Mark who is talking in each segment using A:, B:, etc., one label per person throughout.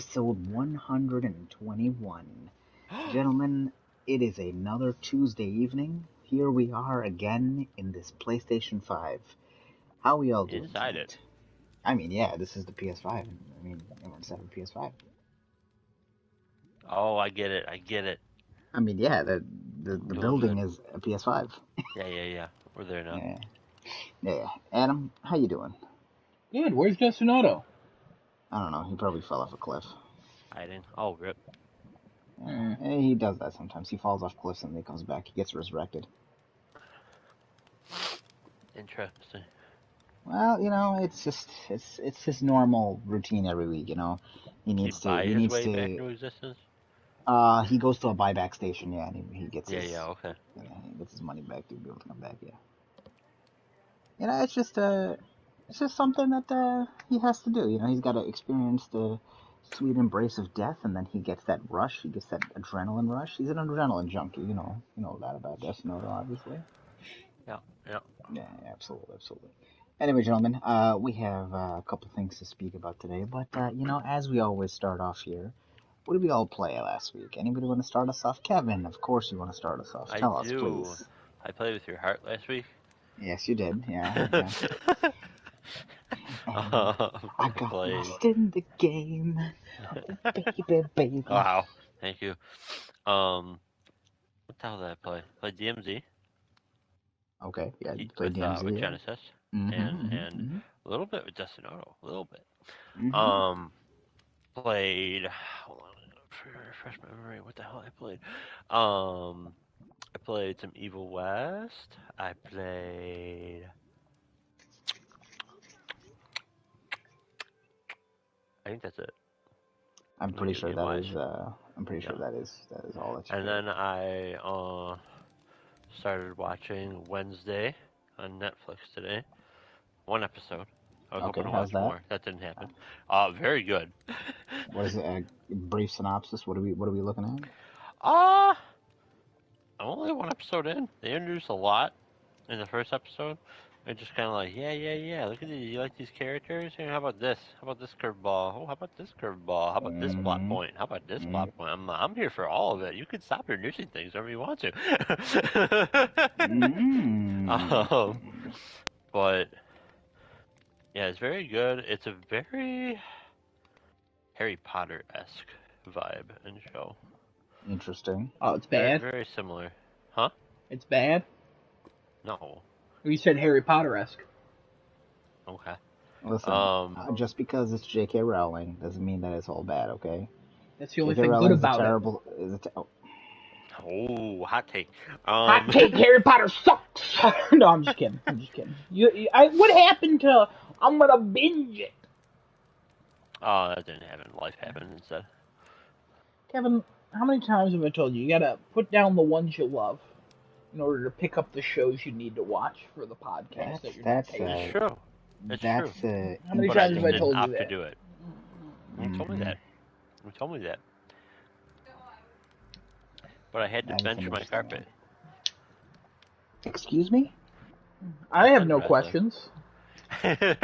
A: episode 121. Gentlemen, it is another Tuesday evening. Here we are again in this PlayStation 5. How we all doing
B: Inside
A: tonight?
B: it.
A: I mean, yeah, this is the PS5. I mean, everyone's having PS5.
B: Oh, I get it.
A: I mean, yeah, the
B: Doing
A: building
B: good.
A: is a PS5.
B: Yeah. We're there now.
A: Yeah, yeah. Adam, how you doing?
C: Good. Where's Justin Otto?
A: I don't know. He probably fell off a cliff.
B: Hiding. Oh, rip.
A: Yeah, he does that sometimes. He falls off cliffs and then he comes back. He gets resurrected.
B: Interesting.
A: Well, it's his normal routine every week. He
B: Did he
A: needs to
B: buy his way back into existence?
A: he goes to a buyback station, yeah, and he gets
B: Yeah, okay.
A: he gets his money back to be able to come back, yeah. It's just something that he has to do. He's got to experience the sweet embrace of death, and then he gets that rush. He gets that adrenaline rush. He's an adrenaline junkie. You know that about Death Note, obviously.
B: Yeah.
A: Yeah, absolutely. Anyway, gentlemen, we have a couple things to speak about today, but as we always start off here, what did we all play last week? Anybody want to start us off? Kevin, of course you want to start us off. Tell us, please.
B: I played with your heart last week.
A: Yes, you did. Yeah. I got lost in the game, baby.
B: Wow. Thank you. What the hell did I play? Played DMZ.
A: Okay, yeah, you played
B: with
A: DMZ,
B: with
A: yeah.
B: Genesis and a little bit with Justin Otto. A little bit.
A: Mm-hmm.
B: Played. Hold on, refresh my memory. What the hell I played? I played some Evil West. I played. I think that's it.
A: I'm pretty sure that is.
B: Yeah.
A: that is all that you
B: And
A: played.
B: then I started watching Wednesday on Netflix today. One episode. I was
A: Okay,
B: hoping to
A: how's
B: watch
A: that?
B: more. That didn't happen. Very good.
A: What is it? A brief synopsis? What are we looking at?
B: I'm only one episode in. They introduced a lot in the first episode. They're just kind of like, yeah. Look at these. You like these characters? Here, how about this? How about this curveball? Oh, how about this curveball? How about this plot
A: Mm-hmm.
B: point? How about this plot point? I'm here for all of it. You can stop introducing things whenever you want to.
A: Mm-hmm.
B: But yeah, it's very good. It's a very Harry Potter-esque vibe and show.
A: Interesting.
C: Oh, it's bad?
B: Very similar. Huh?
C: It's bad?
B: No.
C: You said Harry Potter-esque.
B: Okay.
A: Listen, just because it's J.K. Rowling doesn't mean that it's all bad, okay?
C: That's the only
A: J.K.
C: thing
A: Rowling
C: good
A: is a
C: about
A: terrible.
B: Oh, hot take.
C: Hot take, Harry Potter sucks! No, I'm just kidding. What happened to I'm gonna binge it?
B: Oh, that didn't happen. Life happened instead.
C: Kevin, how many times have I told you gotta put down the ones you love in order to pick up the shows you need to watch for the podcast that you're not paying for?
B: It's true. It's true.
C: How many times have I told you
B: that?
C: that?
B: To do it. You told me that. But I had to bench my carpet.
A: Excuse me?
C: I have no questions. I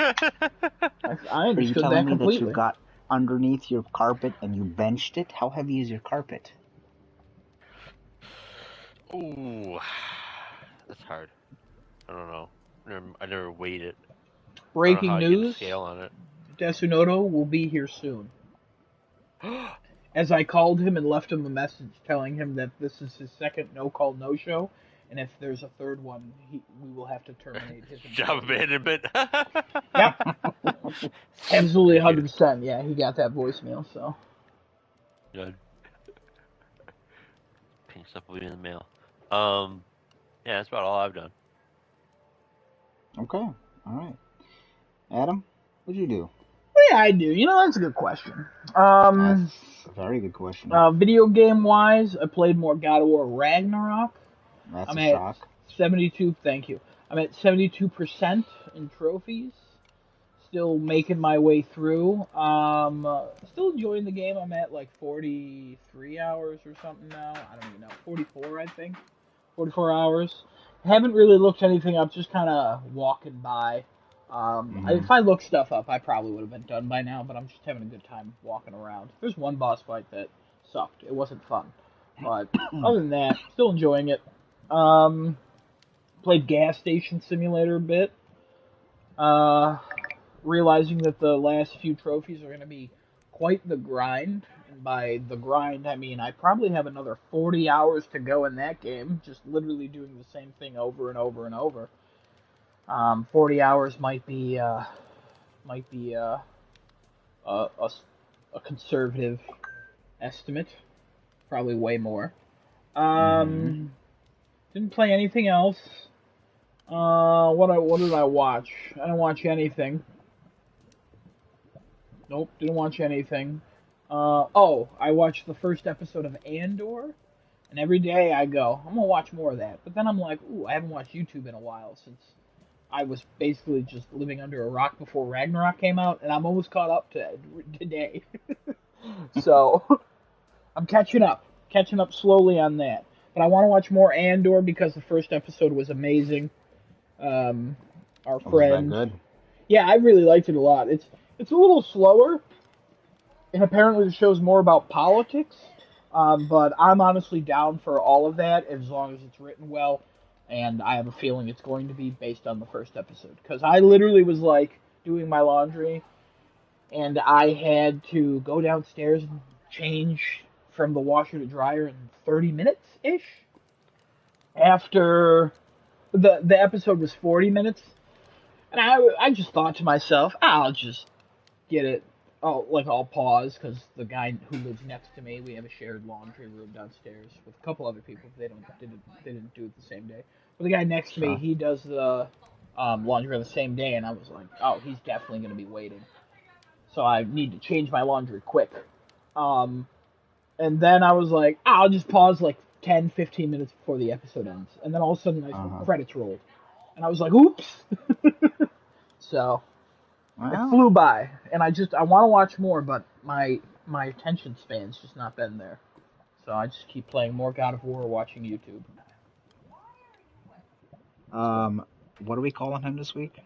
C: understood
A: Are you telling me
C: completely.
A: that you got underneath your carpet and you benched it? How heavy is your carpet?
B: Ooh, that's hard. I don't know. I never weighed it.
C: Breaking news:
B: scale on it.
C: Desunoto will be here soon. As I called him and left him a message telling him that this is his second no-call, no-show, and if there's a third one, we will have to terminate his
B: job abandonment.
C: Yep. Absolutely 100%. Yeah, he got that voicemail, so.
B: Good. Pink stuff will be in the mail. Yeah, that's about all I've done.
A: Okay. All right. Adam, what'd you do?
C: Yeah, I do. That's a good question.
A: That's a very good question.
C: Video game wise, I played more God of War Ragnarok.
A: That's a shock.
C: 72. Thank you. I'm at 72% in trophies. Still making my way through. Still enjoying the game. I'm at like 43 hours or something now. I don't even know. 44, I think. 44 hours. Haven't really looked anything up. Just kind of walking by
A: Mm-hmm.
C: If I looked stuff up, I probably would have been done by now, but I'm just having a good time walking around. There's one boss fight that sucked. It wasn't fun. But other than that, still enjoying it. Um, Played Gas Station Simulator a bit. Uh, Realizing that the last few trophies are going to be quite the grind. And by the grind, I mean I probably have another 40 hours to go in that game, just literally doing the same thing over and over and over. 40 hours might be a, a, a conservative estimate, probably way more.
A: Mm-hmm.
C: Um, didn't play anything else. What did I watch? I didn't watch anything. Nope, didn't watch anything. Oh, I watched the first episode of Andor, and every day I go, I'm gonna watch more of that. But then I'm like, ooh, I haven't watched YouTube in a while since I was basically just living under a rock before Ragnarok came out, and I'm almost caught up to today. So I'm catching up slowly on that. But I want to watch more Andor because the first episode was amazing. Um, our
A: Was it that
C: friend,
A: good?
C: yeah, I really liked it a lot. It's a little slower, and apparently the show's more about politics. But I'm honestly down for all of that as long as it's written well, and I have a feeling it's going to be based on the first episode. Because I literally was like doing my laundry, and I had to go downstairs and change from the washer to dryer in 30 minutes ish. After the episode was 40 minutes, and I just thought to myself, I'll just get it. I'll pause because the guy who lives next to me, we have a shared laundry room downstairs with a couple other people. They didn't do it the same day. But the guy next to me,
A: Sure.
C: he does the laundry on the same day, and I was like, oh, he's definitely going to be waiting. So I need to change my laundry quick. Um, and then I was like, I'll just pause like 10, 15 minutes before the episode ends. And then all of a sudden,
A: Uh-huh.
C: credits rolled. And I was like, oops. So it
A: Well,
C: flew by. And I want to watch more, but my attention span's just not been there. So I just keep playing more God of War or watching YouTube. So,
A: what are we calling him this week?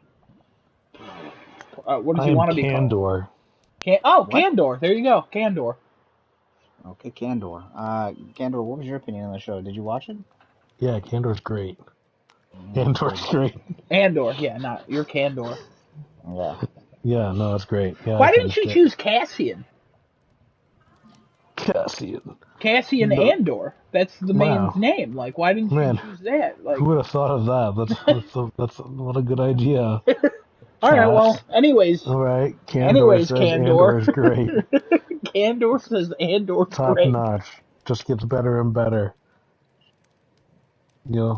C: what does
D: I
C: he
D: am
C: want to be called?
D: Candor.
A: What?
C: Candor. There you go. Candor.
A: Okay, Candor. Candor, what was your opinion on the show? Did you watch it?
D: Yeah, Candor's great.
A: Good.
D: Candor's great.
C: Andor. Yeah, not you're Candor.
A: Yeah.
D: Yeah, no, it's great. Yeah, I
C: Why didn't
D: finished
C: you
D: it.
C: choose Cassian?
D: Cassian.
C: Cassian
D: No,
C: Andor. That's the man's
D: wow,
C: name. Like, why didn't you
D: man,
C: choose that? Like,
D: who would have thought of that? That's what a good idea,
C: all right. Well,
D: chaps.
C: anyways,
D: All right, Candor
C: anyways,
D: says Andor
C: Candor.
D: is great,
C: Candor says Andor's
D: top
C: great.
D: notch. Just gets better and better. You'll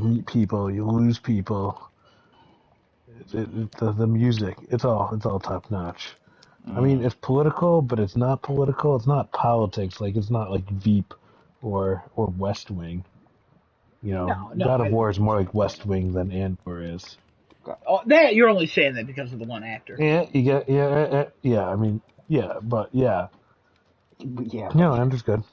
D: meet people, you'll lose people. The music, it's all top notch. I mean,
A: Mm.
D: it's political, but it's not political. It's not politics. Like it's not like Veep or West Wing.
C: No,
D: God of
C: I
D: War
C: didn't
D: is
C: think
D: more
C: so.
D: like West Wing than Andor is.
C: Oh, that you're only saying that because of the one actor.
D: Yeah, you get yeah. I mean, yeah, but yeah,
A: Yeah, but
D: Andor's good.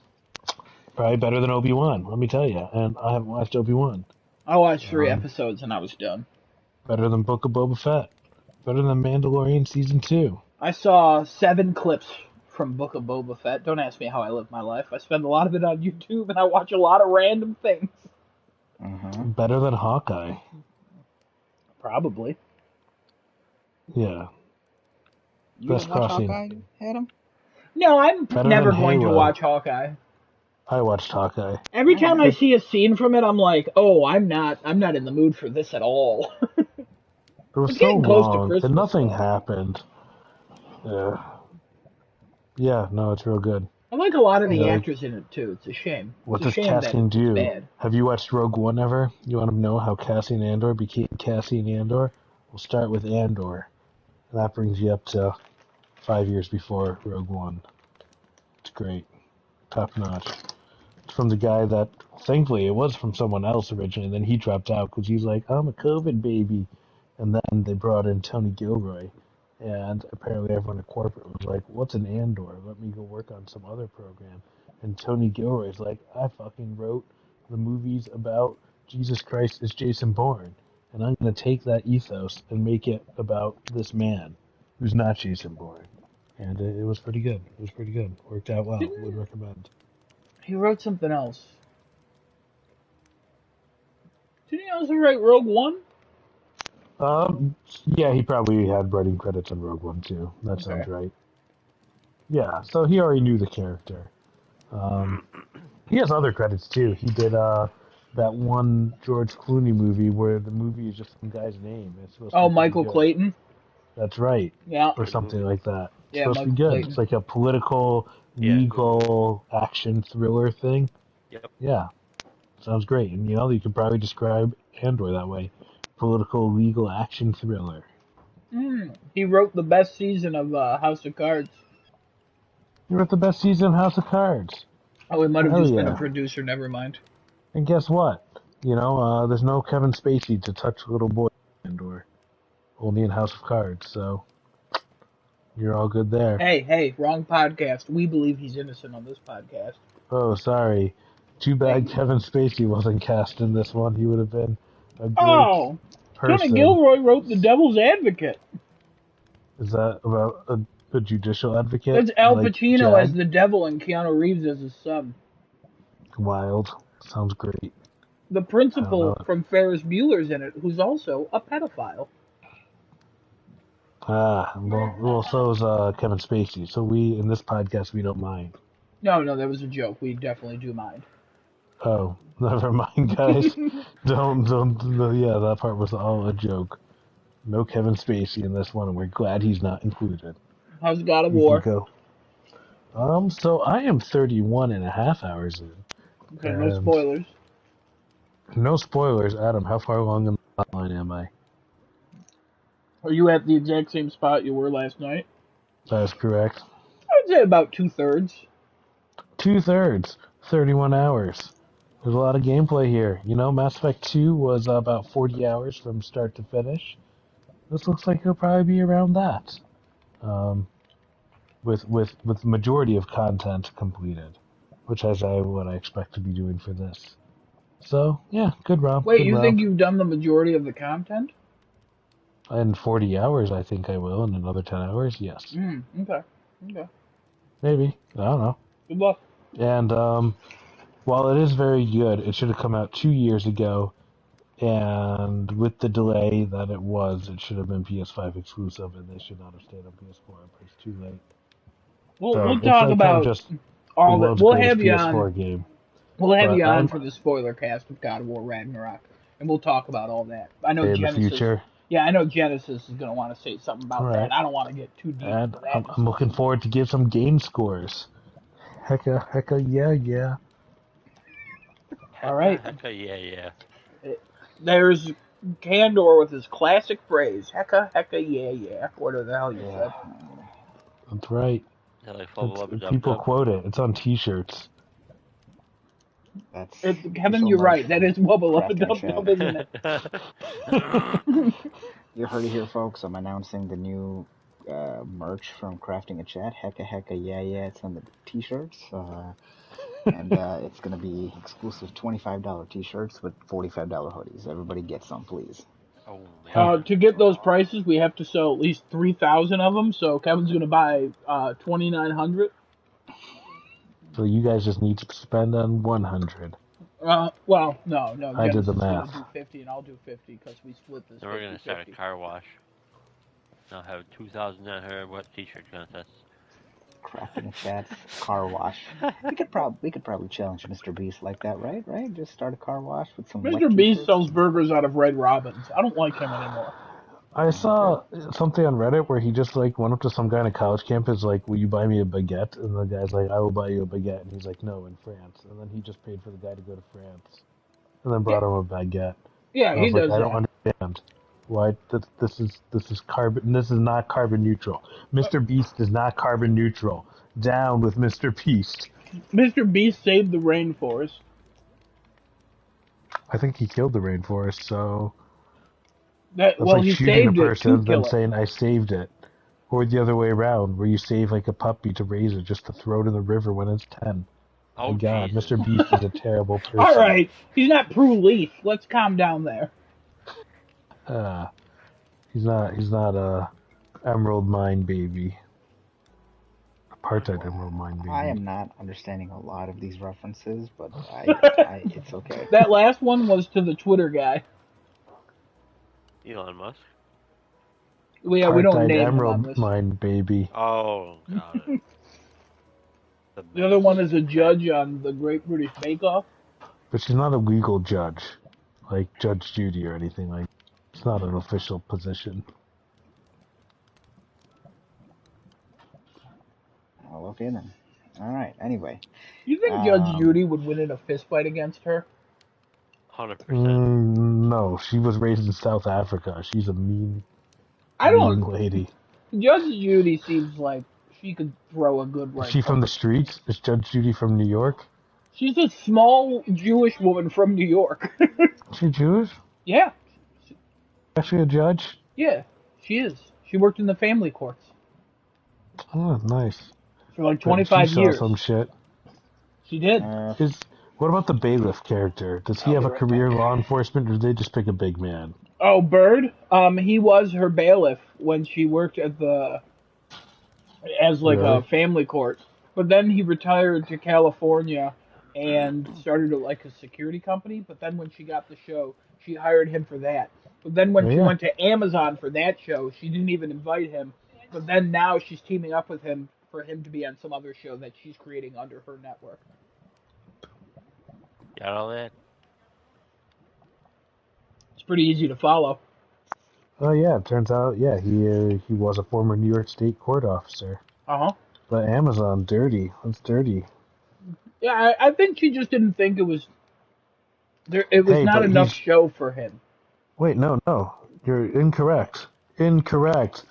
D: Probably better than Obi-Wan. Let me tell you. And I haven't watched Obi-Wan.
C: I watched 3
D: Um,
C: episodes and I was done.
D: Better than Book of Boba Fett. Better than Mandalorian season 2.
C: I saw 7 clips from Book of Boba Fett. Don't ask me how I live my life. I spend a lot of it on YouTube and I watch a lot of random things.
A: mm-hmm.
D: Better than Hawkeye.
C: Probably.
D: Yeah.
A: You
D: Best
A: didn't watch
D: costume.
A: Hawkeye, Adam?
C: No, I'm
D: Better than
C: never going to
D: Halo.
C: watch Hawkeye.
D: I watched Hawkeye.
C: Every
A: All
C: time I
A: right.
C: see a scene from it, I'm like, "Oh, I'm not in the mood for this at all."
D: It was
C: It's
D: so
C: getting close to
D: long and
C: Christmas,
D: nothing
C: though.
D: happened. Yeah. Yeah, no, it's real good.
C: I like a lot of the
D: Like,
C: actors in it too. It's a shame. It's
D: what
C: a
D: does
C: shame that
D: Cassian
C: it's
D: do?
C: bad.
D: Have you watched Rogue One ever? You want to know how Cassian Andor became Cassian Andor? We'll start with Andor. And that brings you up to 5 years before Rogue One. It's great. Top notch. It's from the guy that, thankfully, it was from someone else originally, and then he dropped out because he's like, I'm a COVID baby. And then they brought in Tony Gilroy. And apparently everyone at corporate was like, what's an Andor? Let me go work on some other program. And Tony Gilroy's like, I fucking wrote the movies about Jesus Christ as Jason Bourne. and I'm going to take that ethos and make it about this man who's not Jason Bourne. And it was pretty good. It was pretty good. Worked out well.
C: Didn't
D: Would recommend.
C: he wrote something else? Didn't he also write Rogue One?
D: Yeah, he probably had writing credits on Rogue One too. That
C: Okay.
D: sounds right. Yeah, so he already knew the character. He has other credits too. He did that one George Clooney movie where the movie is just some guy's name. It's supposed to
C: Oh,
D: be pretty
C: Michael
D: good.
C: Clayton.
D: That's right,
C: Yeah.
D: or
B: Good
D: something
B: movie.
D: like that. It's
C: Yeah,
D: supposed to be
C: Michael
D: good.
C: Clayton.
D: It's like a political,
B: Yeah, good movie.
D: legal action thriller thing.
B: Yep.
D: Yeah, sounds great. And you could probably describe Andor that way: political, legal action thriller.
C: He wrote the best season of House of Cards.
D: You're at the best season of House of Cards.
C: Oh, he might have
D: Hell
C: just been a
D: yeah!
C: producer. Never mind.
D: And guess what? There's no Kevin Spacey to touch little boy Andor. Only in House of Cards, so you're all good there.
C: Hey, wrong podcast. We believe he's innocent on this podcast.
D: Oh, sorry. Too bad
C: Thank you.
D: Kevin Spacey wasn't cast in this one. He would have been a great
C: Oh, Tony
D: person.
C: Gilroy wrote The Devil's Advocate.
D: Is that about a judicial advocate?
C: That's Al
D: Like
C: Pacino as
D: Jag?
C: the devil and Keanu Reeves as his son.
D: Wild. Sounds great.
C: The
D: I don't
C: principal
D: know.
C: from Ferris Bueller's in it, who's also a pedophile.
D: Well, so is Kevin Spacey. So in this podcast, we don't mind.
C: No, that was a joke. We definitely do mind.
D: Oh, never mind, guys. don't. Yeah, that part was all a joke. No Kevin Spacey in this one, and we're glad he's not included.
C: How's God of
D: We can
C: War?
D: go. So I am 31 and a half hours in,
C: Okay, no
D: and
C: spoilers.
D: no spoilers. Adam, how far along in the line am I?
C: Are you at the exact same spot you were last night?
D: That is correct.
C: I'd say about 2/3.
D: 2/3, 31 hours. There's a lot of gameplay here. Mass Effect 2 was about 40 hours from start to finish. This looks like it'll probably be around that. With the majority of content completed, which is what I expect to be doing for this. So yeah, good romp.
C: Wait,
D: Good
C: you think
D: romp.
C: you've done the majority of the content?
D: In 40 hours, I think I will. In another 10 hours, yes,
C: Okay.
D: maybe. I don't know.
C: Good luck.
D: And while it is very good, it should have come out 2 years ago. And with the delay that it should have been PS5 exclusive, and they should not have stayed on PS4. But it's too late.
C: We'll
D: It's
C: talk
D: like kind of
C: about
D: just the
C: all that.
D: world's
C: We'll
D: greatest
C: have you
D: PS4
C: on.
D: game.
C: We'll have
D: But
C: you on
D: I'm
C: for the spoiler cast of God of War Ragnarok, and we'll talk about all that. I know
D: in the
C: Genesis.
D: future.
C: Yeah, I know Genesis is going to want to say something about
D: All
C: that.
D: right.
C: I don't want to get too deep
D: And
C: into that.
D: I'm looking forward to give some game scores. Hecka, yeah.
C: All right.
B: Yeah.
C: There's Candor with his classic phrase, hecka, yeah. Whatever the hell you said.
D: That's right.
B: Yeah, like
D: People quote it. It's on T-shirts.
A: That's
C: Kevin, you're right. That is Wubba Lubba
A: Crafting
C: Dub
A: Chat.
C: Dub, isn't it?
A: You heard it here, folks. I'm announcing the new merch from Crafting a Chat. Hecka, yeah. It's on the t-shirts. And it's going to be exclusive $25 t-shirts with $45 hoodies. Everybody get some, please.
B: Oh man.
C: To get those prices, we have to sell at least 3,000 of them. So Kevin's going to buy 2,900.
D: So you guys just need to spend on 100.
C: Well, no.
D: I did
C: Genesis
D: the
C: is gonna
D: math.
C: do 50, and I'll do 50 because we split this.
B: Then we're gonna
C: 50-50.
B: start a car wash. I'll have 2,900 what t-shirt contest.
A: Crafting a Chat car wash. We could probably challenge Mr. Beast like that, right? Just start a car wash with some wet
C: Mr. Beast
A: t-shirts.
C: sells burgers out of Red Robin's. I don't like him anymore.
D: I saw something on Reddit where he just went up to some guy on a college campus like, "Will you buy me a baguette?" And the guy's like, "I will buy you a baguette." And he's like, "No, in France." And then he just paid for the guy to go to France, and then brought him a baguette.
C: Yeah,
D: And I
C: he
D: was like,
C: does
D: I
C: that.
D: don't understand why this is carbon. This is not carbon neutral. Mr. Beast is not carbon neutral. Down with Mr. Beast.
C: Mr. Beast saved the rainforest.
D: I think he killed the rainforest, so
C: That's
D: like
C: he
D: shooting
C: saved
D: a
C: it
D: person
C: to
D: and
C: kill
D: then
C: it.
D: saying I saved it. Or the other way around, where you save like a puppy to raise it just to throw it in the river when it's 10.
B: Oh
D: My God,
B: Jesus.
D: Mr. Beast is a terrible person.
C: All right, he's not Prue Leaf. Let's calm down there.
D: He's not a Emerald Mine baby. Apartheid Emerald Mine baby.
A: I am not understanding a lot of these references, but it's okay.
C: That last one was to the Twitter guy.
B: Elon Musk.
C: Yeah, we don't
D: Apartheid
C: name him on
D: Emerald
C: this.
D: Mine baby.
B: Oh, got it.
C: The other one is a judge on the Great British Bake Off.
D: But she's not a legal judge, like Judge Judy or anything like. It's not an official position.
A: Well, okay then. All right. Anyway,
C: You think Judge Judy would win in a fist fight against her?
B: 100%.
D: No, she was raised in South Africa. She's a mean lady.
C: Judge Judy seems like she could throw a good right.
D: Is she from the streets? Is Judge Judy from New York?
C: She's a small Jewish woman from New York.
D: Is she Jewish?
C: Yeah.
D: Actually a judge?
C: Yeah, she is. She worked in the family courts.
D: Oh, nice.
C: For like 25
D: she
C: years.
D: Saw some shit.
C: She did.
D: What about the bailiff character? Does he have a career in law enforcement, or did they just pick a big man?
C: Oh, Bird? He was her bailiff when she worked at as a family court. But then he retired to California and started a security company. But then when she got the show, she hired him for that. But then when she went to Amazon for that show, she didn't even invite him. But then now she's teaming up with him for him to be on some other show that she's creating under her network.
B: Got all that?
C: It's pretty easy to follow.
D: Oh yeah, it turns out he was a former New York State court officer. But Amazon, dirty. That's dirty.
C: Yeah, I think she just didn't think it was. It was not enough show for him.
D: Wait, no, you're incorrect. Incorrect.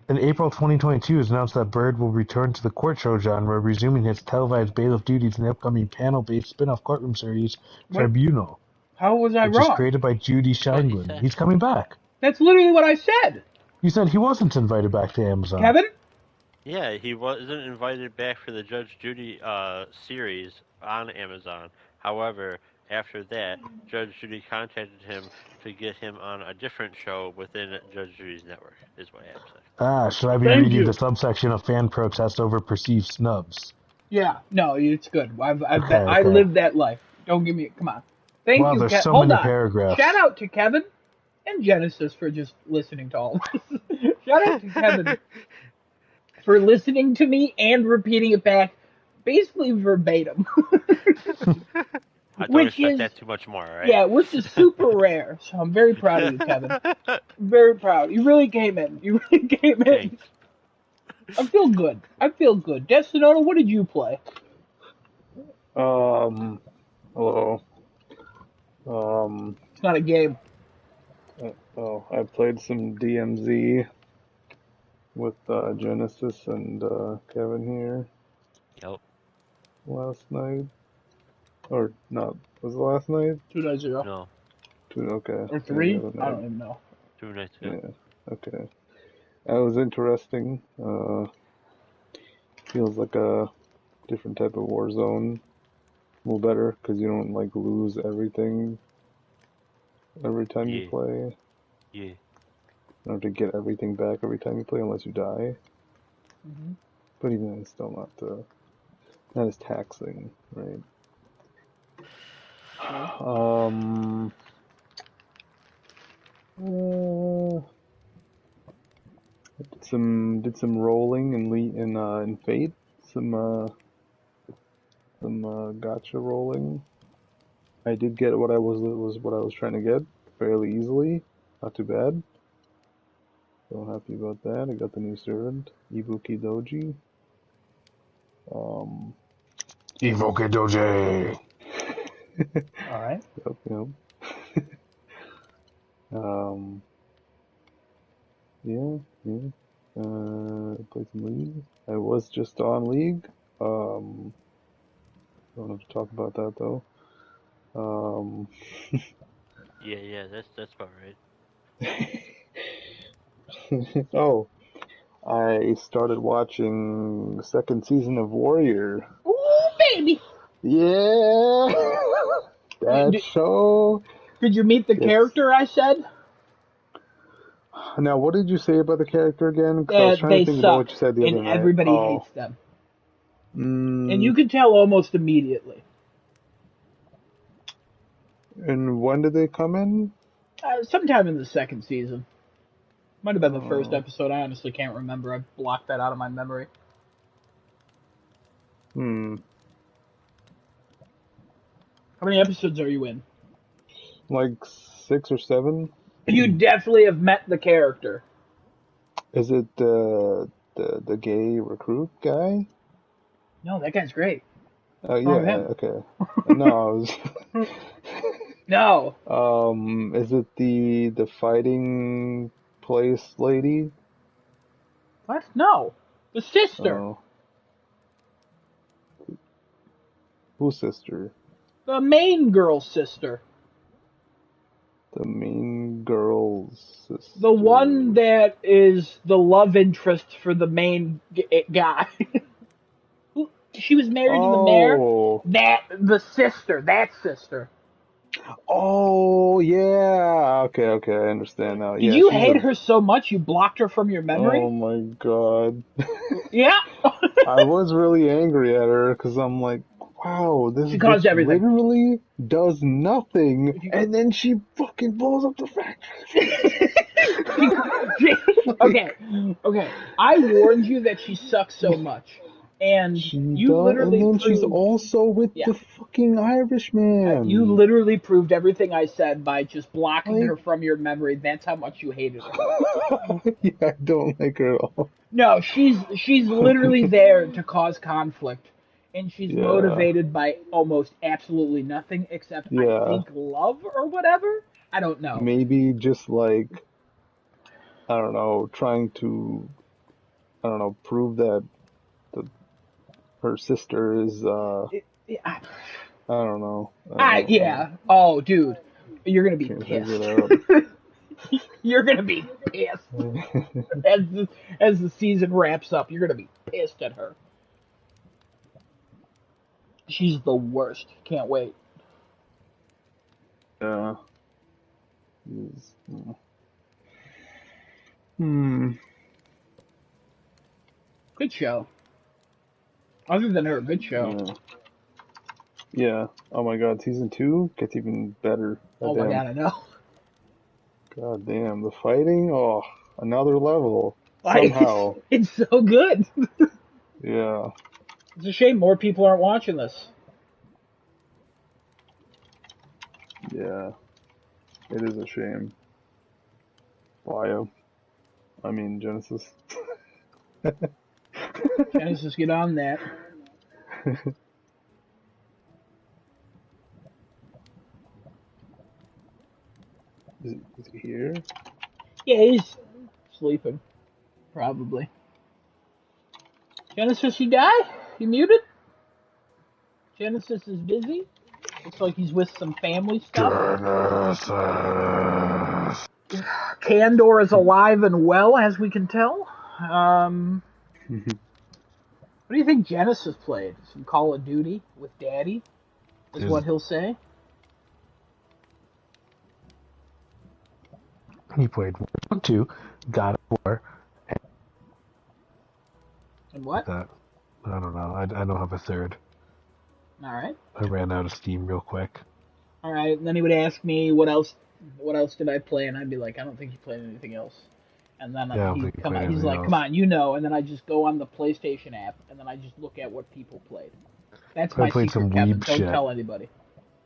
D: In April 2022, it's announced that Bird will return to the court show genre, resuming his televised bailiff duties in the upcoming panel-based spin-off courtroom series, Tribunal.
C: How was I wrong?
D: Which is created by Judy Sheinglin. He's coming back.
C: That's literally what I said.
D: You said he wasn't invited back to Amazon.
C: Kevin?
B: Yeah, he wasn't invited back for the Judge Judy series on Amazon. However, after that, Judge Judy contacted him to get him on a different show within Judge Judy's network, is what I have to say.
D: Should I be reading the subsection of fan protest over perceived snubs?
C: Yeah, no, it's good. I lived that life. Don't give me... Come on. Thank you,
D: Kevin.
C: so
D: Hold on. Paragraphs.
C: Shout out to Kevin and Genesis for just listening to all of this. Shout out to Kevin for listening to me and repeating it back basically verbatim.
B: I don't expect that too much more, right?
C: Yeah, which is super rare. So I'm very proud of you, Kevin. Very proud. You really came in.
B: Thanks.
C: I feel good. Destinoto, what did you play?
E: Hello.
C: It's not a game.
E: I played some DMZ with Genesis and Kevin here.
B: Yep.
E: Last night. Or not. Was it last night?
C: 2 nights ago.
B: No.
C: Or 3? I don't even know.
B: 2 nights ago.
E: Yeah. Okay. That was interesting. Feels like a different type of war zone. A little better because you don't lose everything every time you play.
B: Yeah.
E: You don't have to get everything back every time you play unless you die.
C: Mm-hmm.
E: But even then, it's still not as taxing, right? Did some rolling in Fate, some gotcha rolling. I did get what I was trying to get fairly easily, not too bad. So happy about that. I got the new servant, Ibuki Doji.
D: Ibuki Doji.
C: All right.
E: Yep. Yeah. Played some League. I was just on League. Don't have to talk about that though.
B: Yeah, that's about right.
E: Oh, I started watching the second season of Warrior.
C: Ooh, baby!
E: Yeah! That show.
C: Did you meet the character I said?
E: Now, what did you say about the character again? Because I was trying to
C: They
E: think about
C: suck,
E: what you said the
C: and
E: other night.
C: everybody
E: Oh.
C: hates them. And
E: Mm,
C: you can tell almost immediately.
E: and when did they come in?
C: Sometime in the second season. Might have been the first
E: Oh.
C: episode. I honestly can't remember. I blocked that out of my memory.
E: Hmm.
C: How many episodes are you in?
E: Like 6 or 7?
C: You definitely have met the character.
E: Is it the gay recruit guy?
C: No, that guy's great.
E: Oh
C: What's wrong with
E: yeah,
C: him?
E: okay. No, I was
C: No.
E: is it the fighting place lady?
C: What? No. The sister.
E: Oh, whose sister?
C: The main girl's sister.
E: The main girl's
C: The one
E: sister.
C: that is the love interest for the main guy. She was married to the mayor.
E: Oh,
C: The sister. That sister.
E: oh yeah. Okay, okay, I understand now.
C: Did
E: Yeah,
C: you
E: she's
C: hate
E: a.
C: her so much you blocked her from your
E: Oh
C: memory?
E: my God.
C: Yeah.
E: I was really angry at her because I'm like, wow, this
C: She caused
E: bitch
C: everything.
E: literally does nothing,
C: If you-
E: and then she fucking blows up the factory.
C: she, she, okay, okay. I warned you that she sucks so much, and
E: She
C: you
E: does, and
C: literally
E: then she's
C: proved.
E: also with
C: Yeah,
E: the fucking
C: you
E: Irishman.
C: literally proved everything I said by just blocking
E: Like,
C: her from your memory. That's how much you hated her.
E: yeah, I don't like her at all.
C: No, she's literally there to cause conflict, and she's
E: Yeah,
C: motivated by almost absolutely nothing except I
E: yeah.
C: think love or whatever. I don't know.
E: Maybe just like, I don't know, trying to, I don't know, prove that the, her sister is,
C: Yeah,
E: I don't know. I don't know.
C: yeah. Oh, dude, you're gonna be
E: Can't figure
C: pissed.
E: it out.
C: You're gonna be pissed as the season wraps up. You're gonna be pissed at her. She's the worst. Can't wait.
E: Yeah. Hmm.
C: Good show. Other than her, good show.
E: Yeah. Yeah. Oh my God, season 2 gets even better. God
C: Oh my
E: damn.
C: god, I know.
E: God damn. The fighting, oh, another level.
C: Like
E: Somehow.
C: it's so good.
E: Yeah.
C: It's a shame more people aren't watching this.
E: Yeah. It is a shame. Bio. I mean, Genesis.
C: Genesis, get on that.
E: Is he here?
C: Yeah, he's sleeping. Probably. Genesis, you die? You muted? Genesis is busy. Looks like he's with some family stuff.
D: Genesis.
C: Candor is alive and well, as we can tell. What do you think Genesis played? Some Call of Duty with Daddy, is what he'll say.
D: He played World War 2, God of War,
C: And what?
D: that. I don't know. I don't have a third.
C: All right,
D: I ran out of steam real quick.
C: all right. And then he would ask me what else. What else did I play? And I'd be like, I don't think you played anything else. And then
D: Yeah, I don't think he played
C: he's
D: anything
C: like,
D: else.
C: come on, you know. And then I just go on the PlayStation app, and then I just look at what people played. That's my
D: I played some
C: secret, Kevin.
D: weeb
C: Don't
D: shit.
C: tell anybody.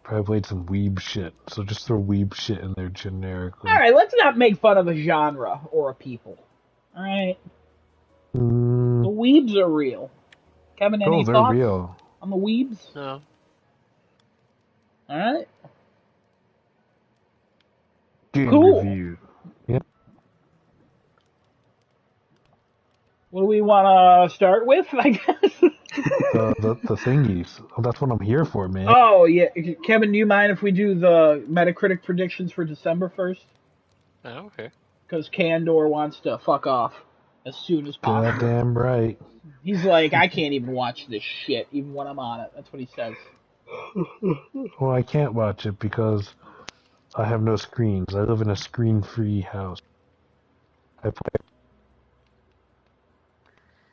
D: Probably played some weeb shit. So just throw weeb shit in there generically.
C: All right, let's not make fun of a genre or a people. All right, the weebs are real. Kevin, any
D: They're
C: thoughts
D: real.
C: on the weebs?
B: No.
C: All right,
D: Game
C: cool.
D: review. Yep.
C: What do we want to start with? I guess.
D: The thingies. Oh, that's what I'm here for, man.
C: Oh yeah, Kevin, do you mind if we do the Metacritic predictions for December first?
B: Oh, okay.
C: Because Candor wants to fuck off as soon as possible.
D: Goddamn right.
C: He's like, I can't even watch this shit, even when I'm on it. That's what he says.
D: Well, I can't watch it because I have no screens. I live in a screen-free house. I play.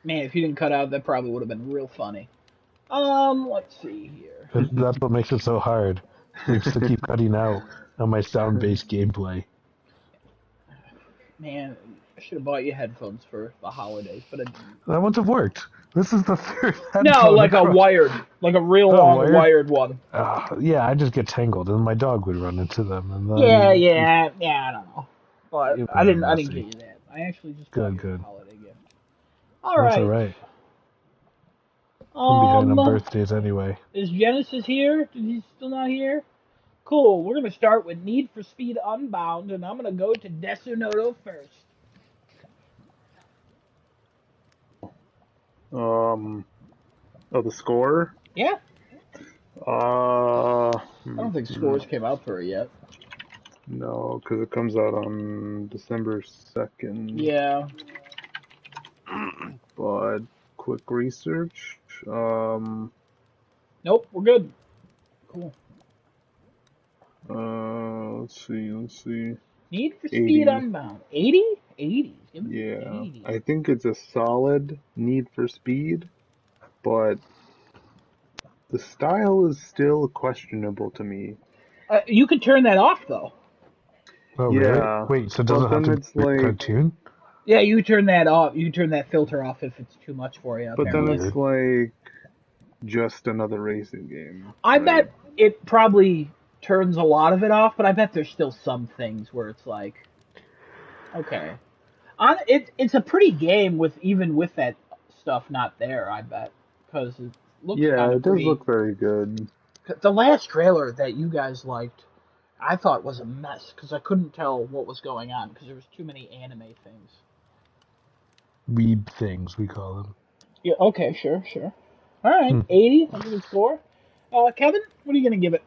C: Man, if you didn't cut out, that probably would have been real funny. Let's see here.
D: That's what makes it so hard. You still keep cutting out on my sound-based gameplay.
C: Man, I should have bought you headphones for the holidays, but I didn't.
D: That wouldn't have worked. This is the third
C: No,
D: headphone
C: like a
D: across.
C: wired, like a real
D: Oh,
C: long
D: wired?
C: wired one.
D: Yeah, I just get tangled, and my dog would run into them, and
C: Yeah,
D: then
C: yeah, yeah. I don't know, but
D: it
C: I
D: would be
C: didn't get
D: messy.
C: you that. I actually just bought
D: Good,
C: you a
D: good.
C: holiday gift. All
D: That's all
C: right.
D: right. I'm behind on birthdays anyway.
C: Is Genesis here? Is he still not here? Cool. We're gonna start with Need for Speed Unbound, and I'm gonna go to Desunoto first.
E: The score?
C: Yeah.
E: Uh,
C: I don't think scores came out for it yet.
E: no, because it comes out on December 2nd.
C: Yeah.
E: But quick research.
C: Nope. We're good. Cool.
E: Let's see.
C: Need for Speed
E: 80.
C: Unbound. 80? 80. Give me
E: Yeah,
C: 80.
E: I think it's a solid Need for Speed, but the style is still questionable to me.
C: You could turn that off though.
D: Oh, really?
E: Yeah,
D: Wait, so it
E: but
D: doesn't have
E: then
D: to
E: it's
D: be a
E: like,
D: cartoon?
C: Yeah, you turn that off. You turn that filter off if it's too much for you.
E: but then
C: Apparently.
E: it's like just another racing game,
C: I
E: right?
C: bet it probably turns a lot of it off, but I bet there's still some things where it's like, okay, it's a pretty game with even with that stuff not there. I bet because it looks
E: Yeah,
C: kind of
E: it does
C: pretty.
E: look very good.
C: The last trailer that you guys liked, I thought was a mess because I couldn't tell what was going on because there was too many anime things.
D: Weeb things, we call them.
C: Yeah. Okay. Sure. All right. 80. I'll give it a score. Kevin, what are you gonna give it?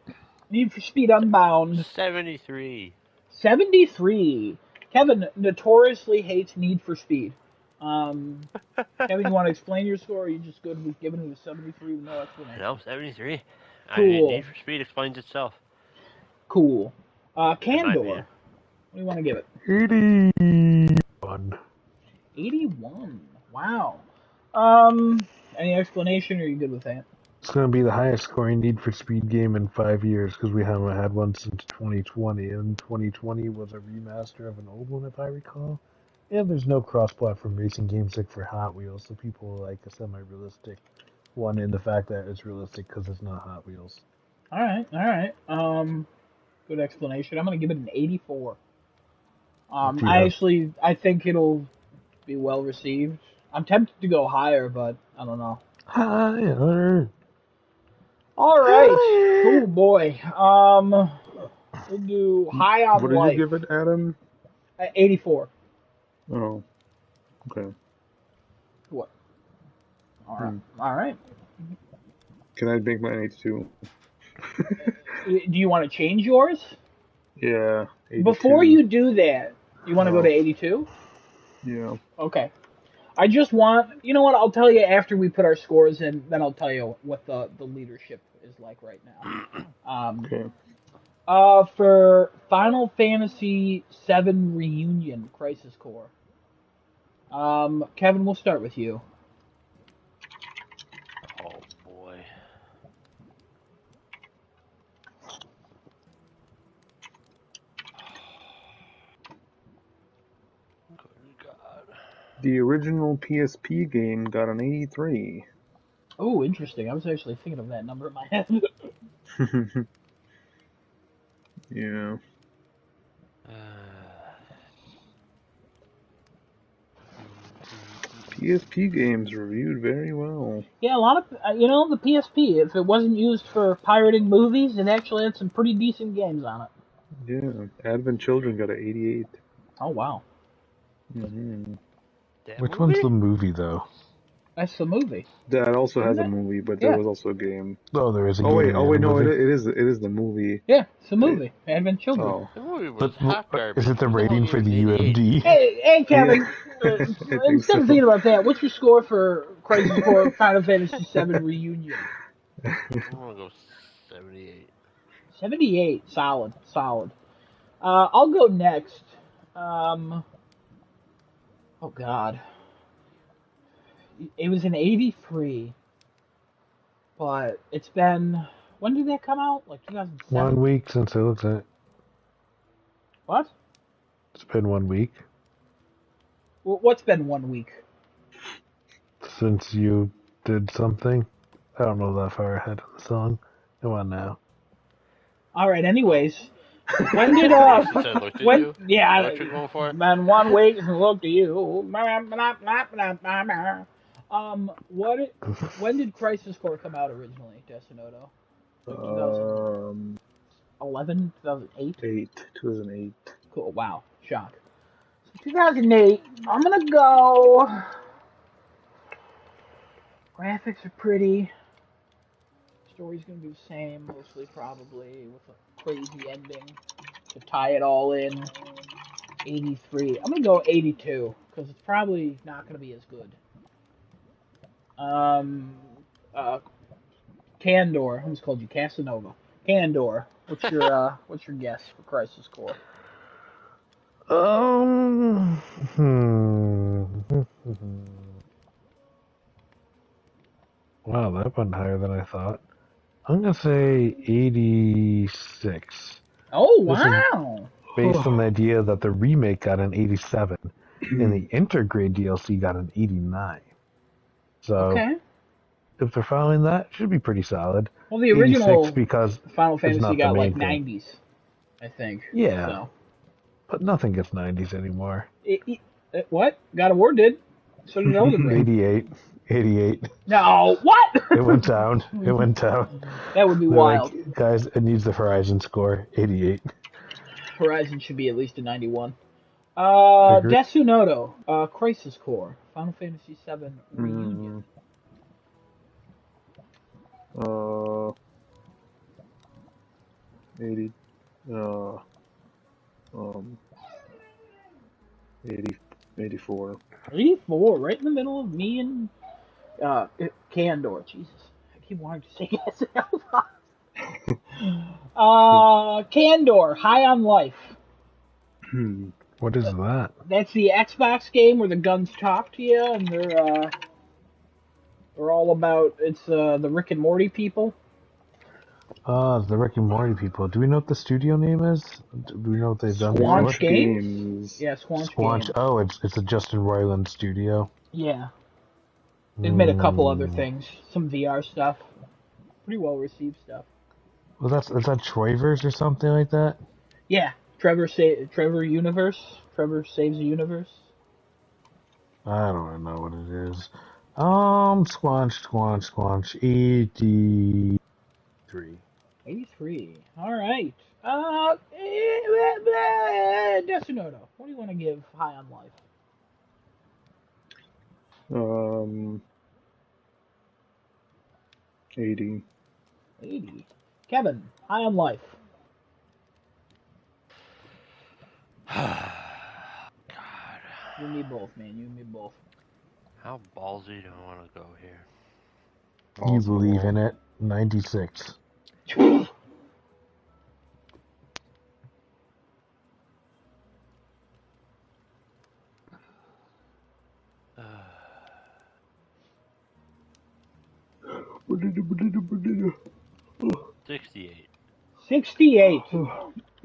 C: Need for Speed Unbound.
B: 73.
C: 73. Kevin notoriously hates Need for Speed. Kevin, you want to explain your score, or are you just good with giving it a 73 with no explanation?
B: No, 73.
C: Cool.
B: Need for Speed explains itself,
C: Cool.
B: in my
C: Candor,
B: opinion.
C: what do you want to give it?
D: 81.
C: 81. Wow. Any explanation, or are you good with that?
D: It's going to be the highest scoring Need for Speed game in 5 years because we haven't had one since 2020, and 2020 was a remaster of an old one, if I recall. And there's no cross-platform racing games like for Hot Wheels, so people like a semi-realistic one in the fact that it's realistic because it's not Hot Wheels.
C: All right. Good explanation. I'm gonna give it an 84.
D: Yeah.
C: I think it'll be well received. I'm tempted to go higher, but I don't know.
D: Higher.
C: All right. Oh boy. We'll do High on
E: What did
C: Life.
E: you give it, Adam?
C: 84.
E: Oh, okay.
C: What? All right.
E: Can I make mine 82?
C: Do you want to change yours?
E: Yeah, 82.
C: Before you do that, you want to go to
E: Oh.
C: 82?
E: Yeah.
C: Okay. I just want, you know what? I'll tell you after we put our scores in. Then I'll tell you what the leadership is like right now.
E: Okay.
C: For Final Fantasy VII Reunion Crisis Core. Kevin, we'll start with you.
B: Oh boy. Good God.
E: The original PSP game got an 83.
C: Oh, interesting. I was actually thinking of that number in my head.
E: Yeah. PSP games reviewed very well.
C: Yeah, a lot of the PSP. If it wasn't used for pirating movies, it actually had some pretty decent games on it.
E: Yeah. Advent Children got an 88.
C: Oh wow,
E: Mm-hmm.
D: Which one's the movie, though?
C: that's the movie.
E: That also has
C: Isn't
E: a
C: it?
E: movie, but
C: Yeah.
E: there was also a game.
D: Oh, there is a
E: Oh
D: game.
E: wait, no,
D: movie.
E: it is the movie.
C: Yeah, it's a movie. Advent Children.
E: Oh.
B: The movie was
D: But
B: hot garbage.
D: is it the
B: Who hell
D: rating
B: gave
D: for
B: it
D: the
B: an 88?
D: UMD?
C: Hey, Kevin.
E: I think
C: Instead
E: so.
C: of thinking about that, what's your score for Crisis Core Final Fantasy VII Reunion?
B: I'm gonna go 78.
C: 78. Solid. I'll go next. Oh God, it was in '83, but it's been. When did that come out? Like 2007?
D: 1 week since I looked at it.
C: What?
D: It's been 1 week
C: What's been 1 week?
D: since you did something. I don't know that far ahead of the song. Come on now.
C: All right. Anyways, when did
B: You just said looked at
C: when
B: you? Is that
C: yeah,
B: what you're going for?
C: man, 1 week and look to you. What? When did Crisis Core come out originally, Desinoto? Like 2011, 2008.
E: 2008.
C: Cool. Wow. Shock. So 2008. I'm gonna go. Graphics are pretty. Story's gonna be the same, mostly probably with a crazy ending to tie it all in. 83. I'm gonna go 82 because it's probably not gonna be as good. Um, uh, Candor. I almost called you Casanova. Candor. What's your guess for Crisis Core?
D: Um. Hmm. Wow, that went higher than I thought. I'm gonna say 86.
C: Oh
D: This is
C: wow.
D: based on the idea that the remake got an 87 and the Intergrade DLC got an 89. So
C: Okay.
D: if they're following that, it should be pretty solid.
C: Well, the
D: 86
C: original
D: because
C: Final
D: it's
C: Fantasy
D: not the
C: got like
D: main thing.
C: 90s, I think.
D: Yeah,
C: So.
D: but nothing gets 90s anymore.
C: What? God of War did. So did Elden Ring.
D: 88. 88.
C: No, what?
D: It went down. It went down.
C: That would be
D: They're
C: wild.
D: like, guys, it needs the Horizon score. 88.
C: Horizon should be at least a 91.
D: Agree.
C: Desunoto, Crisis Core, Final Fantasy VII Reunion.
E: Uh, 80. Um, 80, 84.
C: 84, right in the middle of me and Candor. Jesus, I keep wanting to say Casanova. Candor, High on Life.
D: What is that?
C: That's the Xbox game where the guns talk to you, and they're all about. It's the Rick and Morty people.
D: The Rick and Morty people. Do we know what the studio name is? Do we know what they've done before?
C: Squanch Games?
E: Games.
C: Yeah, Squanch
D: Squanch.
C: Games.
D: Oh, it's a Justin Roiland studio.
C: Yeah. They've made a couple other things. Some VR stuff. Pretty well received stuff.
D: Well, is that Troyverse or something like that?
C: Yeah. Trevor Universe. Trevor Saves the Universe.
D: I don't know what it is. Squanch. 83.
C: 83. Alright. Desunoto. What do you want to give High on Life?
E: 80.
C: 80. Kevin, High on Life.
B: God.
C: You and me both, man. You and me both.
B: How ballsy do I want to go here?
D: You believe in it? 96.
B: Uh, 68.
C: 68.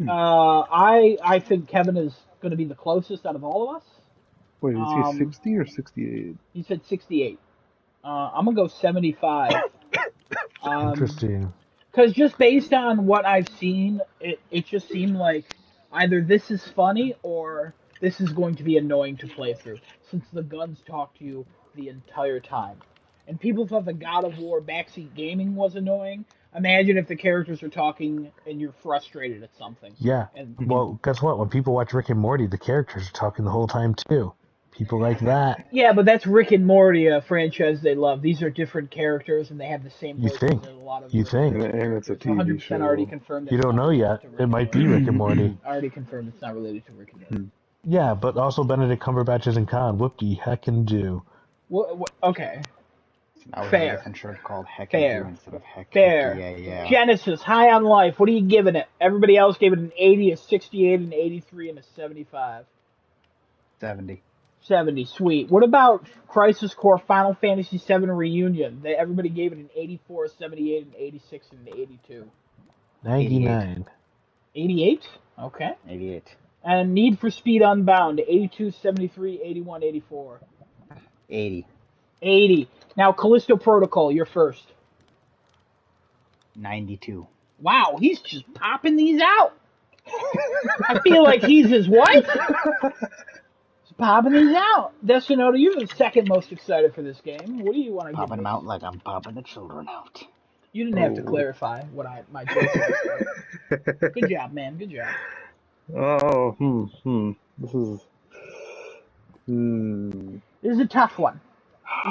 C: I think Kevin is going to be the closest out of all of us.
E: Wait, is he 60 or 68?
C: He said 68. I'm gonna go 75.
D: Interesting.
C: Because just based on what I've seen, it just seemed like either this is funny or this is going to be annoying to play through, since the guns talk to you the entire time. And people thought the God of War backseat gaming was annoying. Imagine if the characters are talking and you're frustrated at something.
D: Yeah.
C: And
D: Well, guess what? When people watch Rick and Morty, the characters are talking the whole time too. People like that.
C: yeah, but that's Rick and Morty, a franchise they love. These are different characters, and they have the same
D: You
C: voices
D: think?
C: as a lot of
D: You
C: the
D: think?
E: And it's a
C: characters.
E: TV
C: 100% already
E: show.
C: confirmed.
D: You don't know yet. It might be Rick and Morty.
C: Already confirmed it's not related to Rick and Morty.
D: Yeah, but also Benedict Cumberbatch isn't Khan. Whoop-de heckin' do.
C: Okay.
A: Now we have
C: Fair.
A: a different shirt called Heck
C: Fair.
A: Do instead of Heck
C: Fair.
A: Yeah.
C: Genesis, High on Life. What are you giving it? Everybody else gave it an 80, a 68, an 83, and a 75.
A: 70.
C: 70, sweet. What about Crisis Core Final Fantasy VII Reunion? Everybody gave it an 84, 78, and 86, and 82.
D: 99.
C: 88? Okay.
A: 88.
C: And Need for Speed Unbound, 82, 73, 81, 84.
A: 80.
C: 80. Now, Callisto Protocol, you're first.
A: 92.
C: Wow, he's just popping these out. I feel like he's his wife. He's popping these out. Destinoto, you're the second most excited for this game. What do you want to give
A: Popping
C: this?
A: them out like I'm popping the children out.
C: You didn't have to clarify what my joke was. Good job, man. Good job.
E: This is
C: This is a tough one.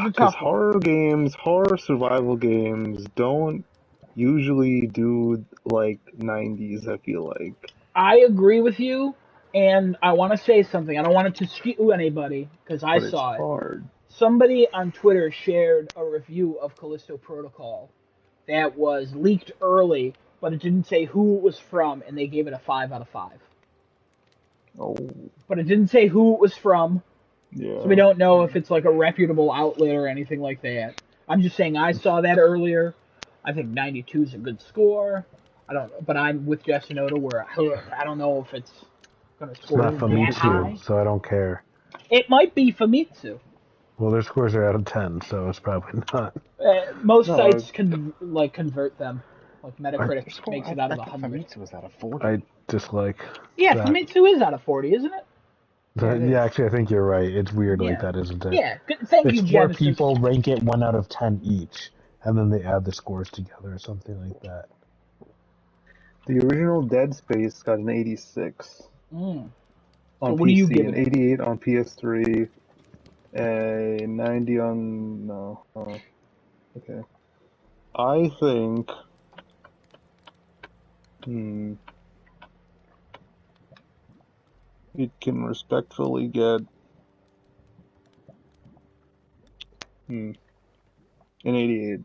E: Because horror survival games don't usually do like 90s, I feel like.
C: I agree with you, and I want to say something. I don't want it to skew anybody, because I
E: But
C: saw
E: it's
C: it.
E: hard.
C: Somebody on Twitter shared a review of Callisto Protocol that was leaked early, but it didn't say who it was from, and they gave it a 5 out of 5.
E: Oh,
C: But it didn't say who it was from,
E: yeah.
C: so we don't know if it's like a reputable outlet or anything like that. I'm just saying I saw that earlier. I think 92 is a good score. But I'm with Destinoto where I don't know if it's going to
D: It's
C: score
D: not
C: that high.
D: Famitsu, so I don't care.
C: It might be Famitsu.
D: Well, their scores are out of 10, so it's probably not.
C: Most
E: No,
C: sites can convert them. Like Metacritic makes it out of
A: I thought
C: 100.
A: Famitsu was out of 40.
D: I dislike
C: Yeah,
D: that.
C: Famitsu is out of 40, isn't it?
D: Yeah, actually, I think you're right. It's weird like that, isn't it?
C: Yeah. Thank you,
D: It's where
C: Genesis.
D: people rank it 1 out of 10 each, and then they add the scores together or something like that.
E: The original Dead Space got an 86
C: Mm.
E: on
C: So what do you
E: PC,
C: give
E: an
C: it?
E: 88 on PS3, a 90 on... No. Oh, okay. I think... It can respectfully get... an 88.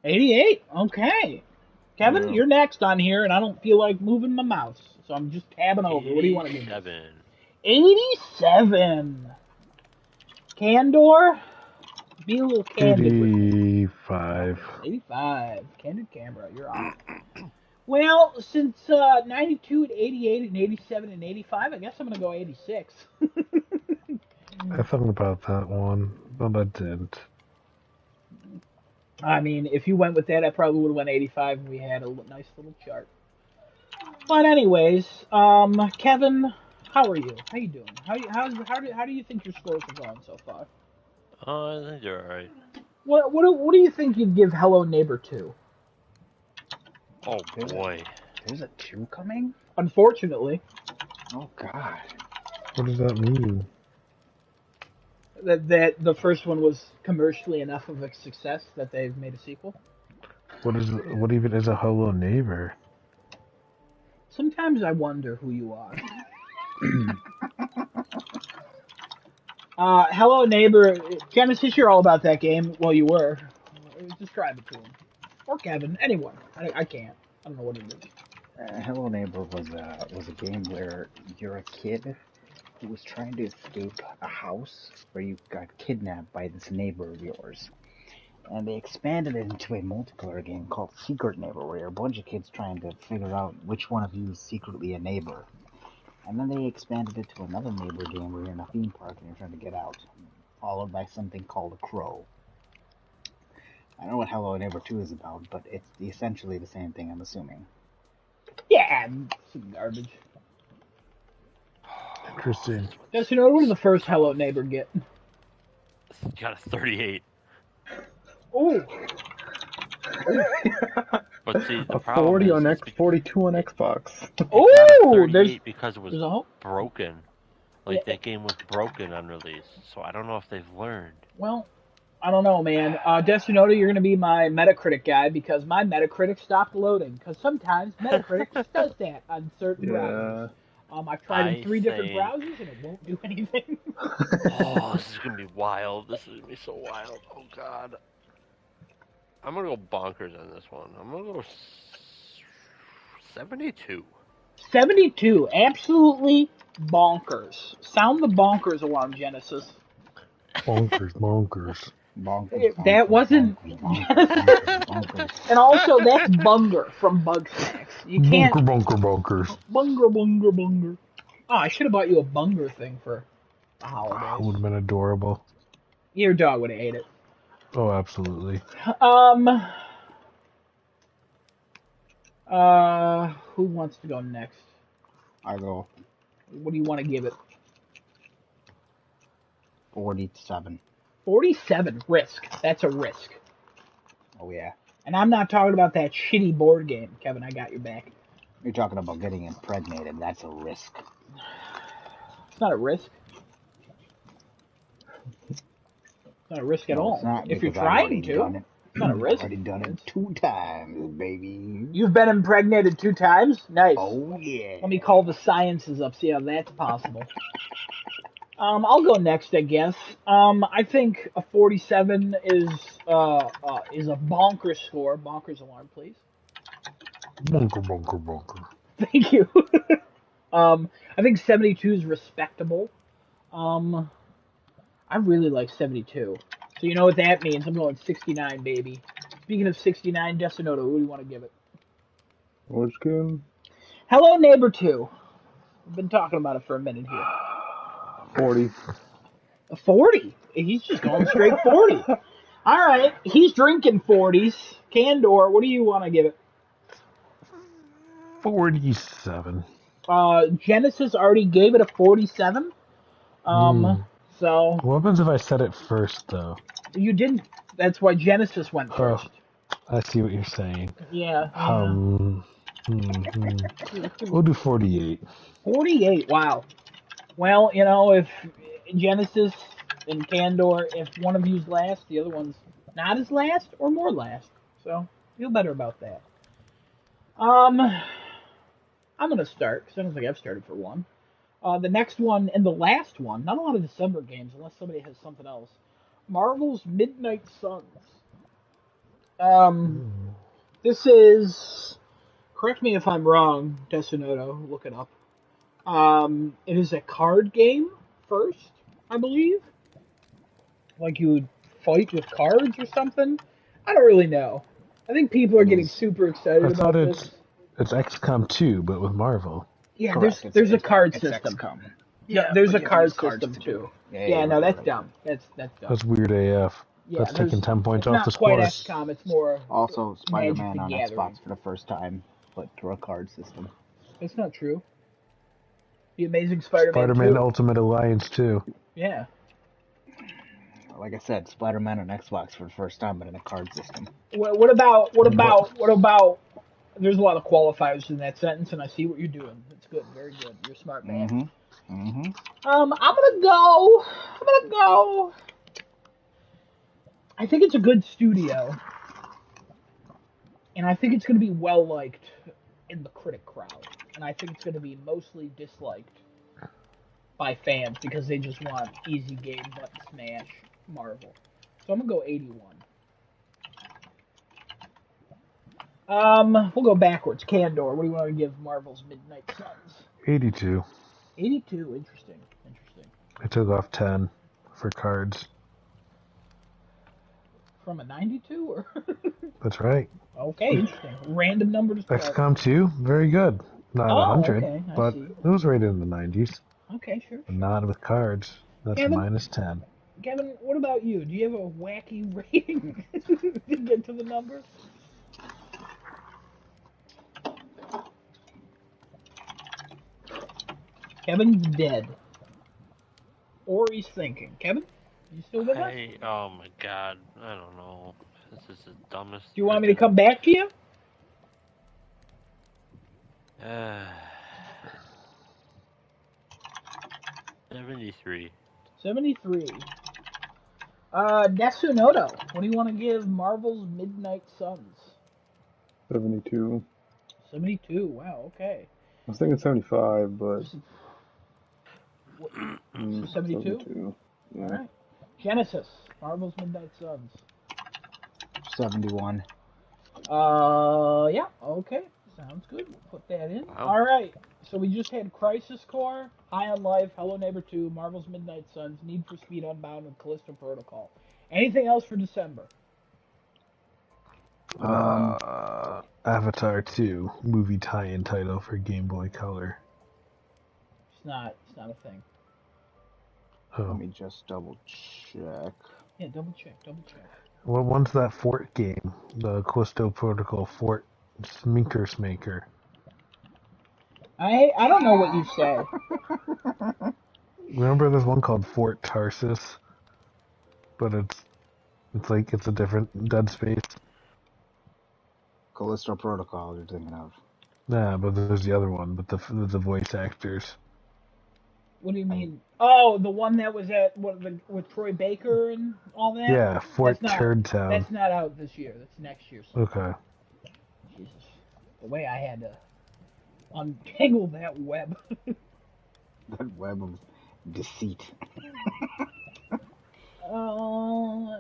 C: 88? Okay. Kevin,
E: Yeah.
C: you're next on here, and I don't feel like moving my mouse, so I'm just tabbing over. What do you want to give this? 87. Candor? Be a little candid with me.
D: 85.
C: 85. Candid camera, you're on. Well, since 92 and 88 and 87 and 85, I guess I'm going to go 86.
D: I thought about that one, but I didn't.
C: I mean, if you went with that, I probably would have went 85 and we had a nice little chart. But anyways, Kevin, how are you? How you doing? How do you think your scores are going so far?
B: I think you're alright.
C: What do you think you'd give Hello Neighbor 2?
B: Oh boy.
A: There's a 2 coming?
C: Unfortunately.
A: Oh, God.
D: What does that mean?
C: That the first one was commercially enough of a success that they've made a sequel.
D: What even is a Hello Neighbor?
C: Sometimes I wonder who you are. Hello Neighbor, Genesis, you're all about that game. Well, you were. Describe it to him. Or Kevin, anyone. I can't. I don't know what it is.
A: Hello Neighbor was a game where you're a kid who was trying to escape a house where you got kidnapped by this neighbor of yours. And they expanded it into a multiplayer game called Secret Neighbor, where you're a bunch of kids trying to figure out which one of you is secretly a neighbor. And then they expanded it to another neighbor game where you're in a theme park and you're trying to get out, followed by something called a crow. I don't know what Hello Neighbor 2 is about, but it's essentially the same thing, I'm assuming.
C: Yeah, some garbage.
D: Interesting.
C: Just, what did the first Hello Neighbor get?
B: Got a 38.
C: Ooh.
B: But see, the
E: A
B: problem
E: 40
B: is,
E: on 42 on Xbox.
C: Ooh,
B: there's because it was
C: a whole...
B: broken. Like that game was broken on release, so I don't know if they've learned.
C: Well, I don't know, man. Destinoto, you're going to be my Metacritic guy because my Metacritic stopped loading. Because sometimes Metacritic just does that on certain browsers. I've tried in 3 different browsers and it won't do anything.
B: Oh, this is going to be wild. This is going to be so wild. Oh, God. I'm going to go bonkers on this one. I'm going to go 72.
C: 72. Absolutely bonkers. Sound the bonkers alarm, Genesis.
D: Bonkers, bonkers.
A: Bonkers,
C: That
A: bonkers,
C: wasn't
A: bonkers, bonkers,
C: Genesis.
A: bonkers, bonkers.
C: And also, that's Bunger from Bug Snacks. You can't
D: Bunker, bunker, bunkers.
C: Bunger. Oh, I should have bought you a Bunger thing for the holidays.
D: Would have been adorable.
C: Your dog would have ate it.
D: Oh, absolutely.
C: Who wants to go next?
A: I go
C: What do you want to give it?
A: 47.
C: 47. Risk. That's a risk.
A: Oh yeah.
C: And I'm not talking about that shitty board game, Kevin. I got your back.
A: You're talking about getting impregnated. That's a risk.
C: It's not a risk. It's not a risk at
A: No,
C: all.
A: it's not,
C: If you're
A: because I've already
C: trying to,
A: done it.
C: it's not a risk.
A: I've already done it 2 times, baby.
C: You've been impregnated 2 times? Nice.
A: Oh yeah.
C: Let me call the sciences up, see how that's possible. I'll go next, I guess. I think a 47 is a bonkers score. Bonkers alarm, please.
D: Bunker, bunker, bunker.
C: Thank you. I think 72 is respectable. I really like 72. So you know what that means. I'm going 69, baby. Speaking of 69, Desinoto, who do you want to give it?
E: Which game?
C: Hello, Neighbor 2. We've been talking about it for a minute here.
E: 40.
C: A 40? He's just going straight 40. All right. He's drinking 40s. Candor, what do you want to give it?
D: 47.
C: Genesis already gave it a 47. So
D: What happens if I said it first, though?
C: you didn't. That's why Genesis went first.
D: I see what you're saying.
C: Yeah.
D: We'll do 48.
C: 48. Wow. Well, you know, if Genesis and Candor, if one of you's last, the other one's not as last or more last. So feel better about that. I'm gonna start because I don't think I've started for one. The next one and the last one, not a lot of December games unless somebody has something else. Marvel's Midnight Suns. This is, correct me if I'm wrong, Desinoto, look it up. It is a card game first, I believe. Like you would fight with cards or something. I don't really know. I think people are getting super excited
D: I
C: about
D: thought
C: this.
D: it's XCOM 2, but with Marvel.
C: Yeah,
A: Correct.
C: there's a card
A: it's
C: system.
A: XCOM.
C: Yeah, there's a
A: but you
C: card
A: use cards
C: system
A: to
C: too.
A: do it.
C: Yeah, no, that's
A: right.
C: dumb. That's dumb.
D: That's weird AF.
C: Yeah,
D: That's taking 10 points
C: it's
D: off
C: not
D: the
C: quite
D: score.
C: XCOM. It's more
A: Also, Spider-Man
C: Magic the
A: on
C: Gathering.
A: Xbox for the first time, but through a card system.
C: That's not true. The Amazing Spider-Man
D: Spider-Man
C: 2.
D: Ultimate Alliance 2.
C: Yeah.
A: Like I said, Spider-Man on Xbox for the first time, but in a card system.
C: What about? There's a lot of qualifiers in that sentence, and I see what you're doing. It's good, very good. You're a smart man. I'm gonna go. I think it's a good studio, and I think it's gonna be well liked in the critic crowd, and I think it's gonna be mostly disliked by fans because they just want easy game button smash Marvel. So I'm gonna go 81. We'll go backwards. Candor, what do you want to give Marvel's Midnight Suns?
D: 82.
C: 82. Interesting.
D: I took off 10 for cards.
C: From a 92 or?
D: That's right.
C: Okay, interesting. Random number to start.
D: XCOM 2, very good. Not 100,
C: okay, I
D: but
C: see.
D: it was rated in the 90s.
C: Okay, sure.
D: But not with cards. That's
C: Kevin?
D: minus 10.
C: Kevin, what about you? Do you have a wacky rating to get to the number? Kevin's dead. Or he's thinking. Kevin? You still with us?
B: Oh my god, I don't know. This is the dumbest.
C: Do you want me to come back to you?
B: 73.
C: 73. Desunoto, what do you want to give Marvel's Midnight Suns?
E: 72.
C: 72, wow, okay.
E: I was thinking 75, but.
C: So 72?
E: 72. Yeah.
C: Alright. Genesis, Marvel's Midnight Suns.
A: 71.
C: Yeah, okay. Sounds good. We'll put that in.
B: Wow.
C: All right. So we just had Crisis Core, High on Life, Hello Neighbor 2, Marvel's Midnight Suns, Need for Speed Unbound, and Callisto Protocol. Anything else for December?
D: Avatar 2 movie tie-in title for Game Boy Color.
C: It's not. It's not a thing.
D: Oh.
A: Let me just double check.
C: Yeah, double check. Double check.
D: Well, when's that Fort game? The Callisto Protocol Fort Smaker.
C: I don't know what you said.
D: Remember there's one called Fort Tarsus? But it's a different Dead Space.
A: Callisto Protocol you're thinking of.
D: Nah, but there's the other one, but the voice actors.
C: What do you mean? Oh, the one that was with Troy Baker and all that?
D: Yeah, Fort Turd Town.
C: That's not out this year. That's next year.
D: Okay.
C: Jesus. The way I had to untangle that web.
A: That web of deceit.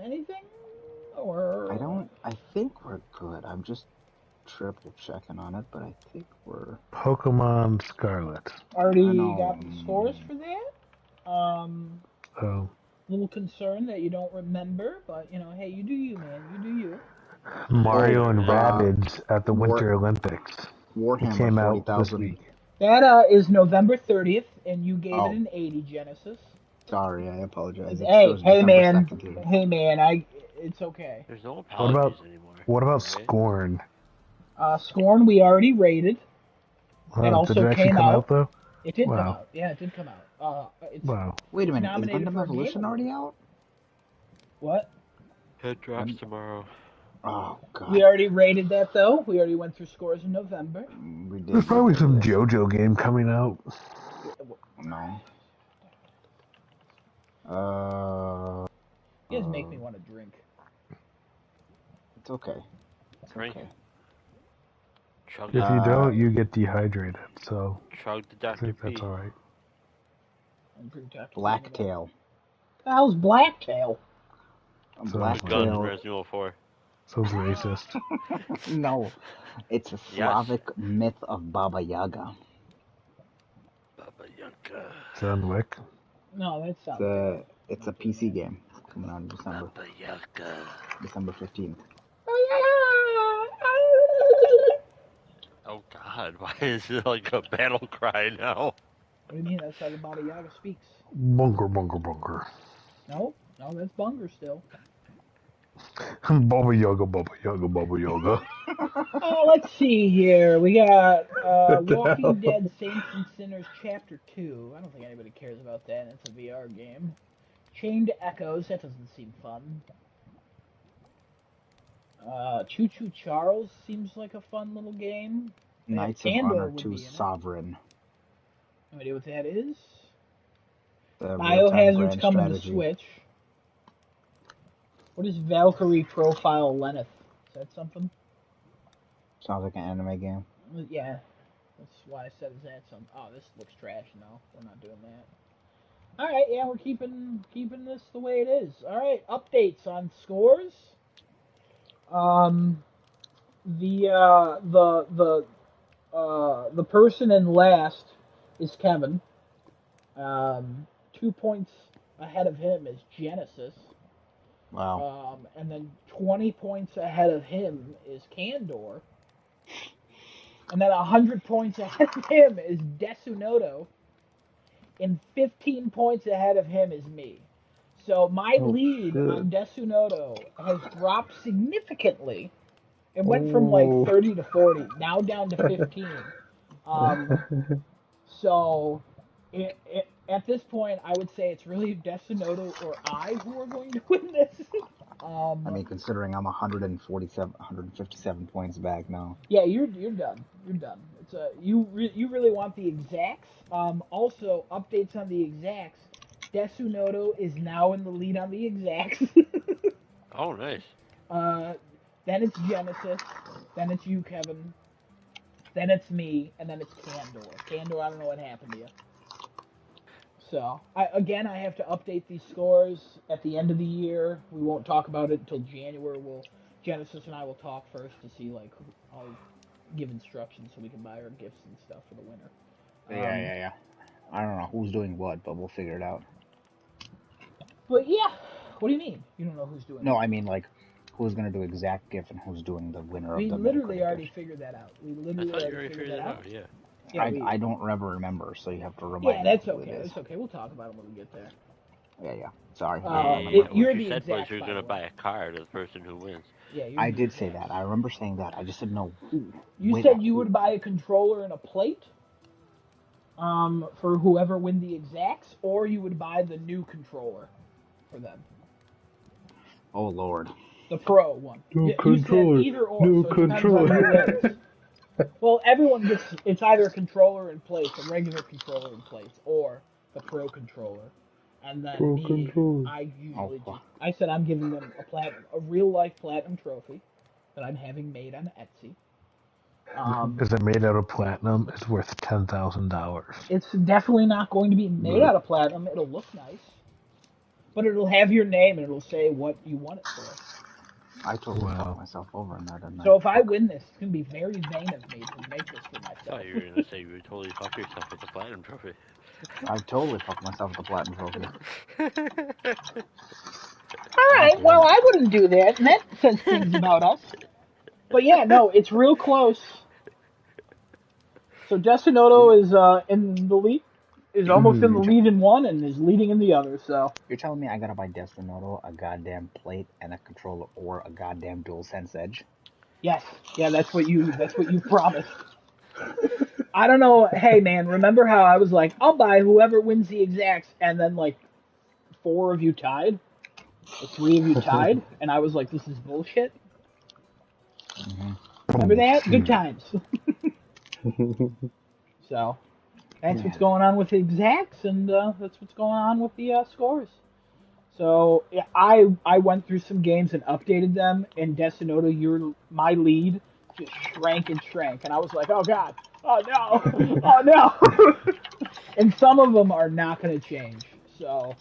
C: Anything? Or
A: I think we're good. I'm just triple checking on it, but I think we're
D: Pokemon Scarlet.
C: already got the scores for that.
D: Oh.
C: Little concerned that you don't remember, but hey, you do you, man. You do you.
D: Mario and Rabbids at the Winter Olympics.
A: Warhammer
D: It came out
A: 40,000.
D: this week.
C: That is November 30th, and you gave it an 80, Genesis.
A: Sorry, I apologize.
C: Hey man, it's okay.
B: There's no apologies anymore.
D: What about
B: right?
D: Scorn?
C: Scorn we already rated. It also
D: did it actually come out though?
C: It did come out. Yeah, it did come out.
D: Wow.
A: Wait a minute, is
C: nominated
A: Gundam
C: for a
A: Evolution
C: Game
A: already out?
C: What?
B: It drops tomorrow.
A: Oh god.
C: We already rated that though. We already went through scores in November.
A: We did.
D: There's probably some JoJo game coming out.
A: No.
C: You guys make me want to drink.
A: It's okay. It's
B: Drink.
A: okay.
B: Chug
D: If you don't, you get dehydrated. So
B: chug the
D: I
B: Dr.
D: think
B: P.
D: that's all right.
A: Blacktail.
C: The hell's Blacktail?
B: Gun in
A: Blacktail.
B: Resident Evil 4.
D: Sounds racist.
A: No, it's a Slavic myth of Baba Yaga.
B: Baba Yaga.
D: Wick.
C: No, that's not.
A: It's a PC game coming out in December.
B: Baba Yaga.
A: December 15th.
B: Oh god, why is it like a battle cry now?
C: What do you mean? That's how the Baba Yaga speaks.
D: Bunker, bunker, bunker.
C: No, that's Bunger still.
D: Baba Yaga, Baba Yaga, Baba Yaga.
C: Let's see here. We got Walking Dead Saints and Sinners Chapter 2. I don't think anybody cares about that. It's a VR game. Chained Echoes. That doesn't seem fun. Choo Choo Charles seems like a fun little game.
A: Knights of Honor 2 Sovereign.
C: No idea what that is.
A: The
C: Biohazard's coming to Switch. What is Valkyrie Profile Lenneth? Is that something?
A: Sounds like an anime game.
C: Yeah. That's why I said, is that something? Oh, this looks trash. No, we're not doing that. Alright, yeah, we're keeping this the way it is. Alright, updates on scores. The person in last is Kevin. 2 points ahead of him is Genesis.
A: Wow.
C: And then 20 points ahead of him is Candor. And then 100 points ahead of him is Desunoto. And 15 points ahead of him is me. So my lead on Desunoto has dropped significantly. It went from like 30 to 40, now down to 15. So at this point, I would say it's really Desunoto or I who are going to win this.
A: I mean, considering I'm 157 points back now.
C: Yeah, you're done. You're done. It's you really want the exacts. Also, updates on the exacts. Desunoto is now in the lead on the exacts.
B: Oh, nice.
C: Then it's Genesis. Then it's you, Kevin. Then it's me, and then it's Candor. Candor, I don't know what happened to you. So, I have to update these scores at the end of the year. We won't talk about it until January. Genesis and I will talk first to see like how give instructions so we can buy our gifts and stuff for the winner.
A: Yeah. I don't know who's doing what, but we'll figure it out.
C: But yeah, what do you mean? You don't know who's doing
A: No,
C: what?
A: I mean like who's gonna do exact gift and who's doing the winner of
C: We
A: the
C: literally
A: Metacritic
C: already
A: gift.
C: figured that out. We
B: I
C: literally
B: thought you
C: already
B: already
C: figured
B: figured
C: that
B: it
C: out.
B: out. Yeah.
C: Yeah,
A: I don't ever remember, so you have to
C: yeah,
A: remind me
C: that's
A: who it
C: okay.
A: is.
C: That's okay. We'll talk about it when we get there.
A: Yeah. Sorry, I don't
B: Yeah,
A: remember who it
C: You're
B: what
A: is.
B: you
C: the
B: said was
C: exact,
B: you're
C: by the
B: gonna
C: way.
B: buy a card of the person who wins.
C: Yeah, you're
A: I
C: the
A: did say
C: exact.
A: that. I remember saying that. I just didn't know who.
C: You
A: When,
C: said you
A: who.
C: would buy a controller and a plate. For whoever win the exacts, or you would buy the new controller for them,
A: Oh Lord.
C: the pro one.
E: No
C: Yeah, you said
E: controller.
C: either or,
E: No
C: so it depends on who
E: controller.
C: wins. Well, everyone gets it's either a controller in place, a regular controller in place, or the pro controller. And then
E: Pro
C: me,
E: controller.
C: I
A: Oh.
C: usually just I said I'm giving them a real life platinum trophy that I'm having made on Etsy.
D: Is it made out of platinum? It's worth $10,000.
C: It's definitely not going to be made out of platinum. It'll look nice, but it'll have your name and it'll say what you want it for.
A: I totally fucked
D: Wow.
A: myself over in that, didn't I?
C: So if I
A: Fuck.
C: win this, it's gonna be very vain of me to make this for
B: I thought
C: myself.
B: you were gonna say you would totally fuck yourself with the platinum trophy.
A: I totally fucked myself with the platinum trophy.
C: All
A: God
C: right,
A: damn
C: well
A: it.
C: I wouldn't do that. And that says things about us. But yeah, no, it's real close. So Destinoto is in the lead, is almost in the lead in one, and is leading in the other. So
A: You're telling me I gotta buy Destinoto, a goddamn plate, and a controller, or a goddamn DualSense Edge?
C: yes, yeah, that's what you promised. I don't know. Hey man, remember how I was like, I'll buy whoever wins the exacts, and then like four of you tied, or three of you tied, and I was like, this is bullshit.
A: Mm-hmm.
C: Remember that? Good
D: Bullshit.
C: times. So that's what's going on with the exacts, and that's what's going on with the scores. So yeah, I went through some games and updated them, and Destinoto, my lead just shrank and shrank, and I was like, oh god, oh no, oh no. And some of them are not going to change. So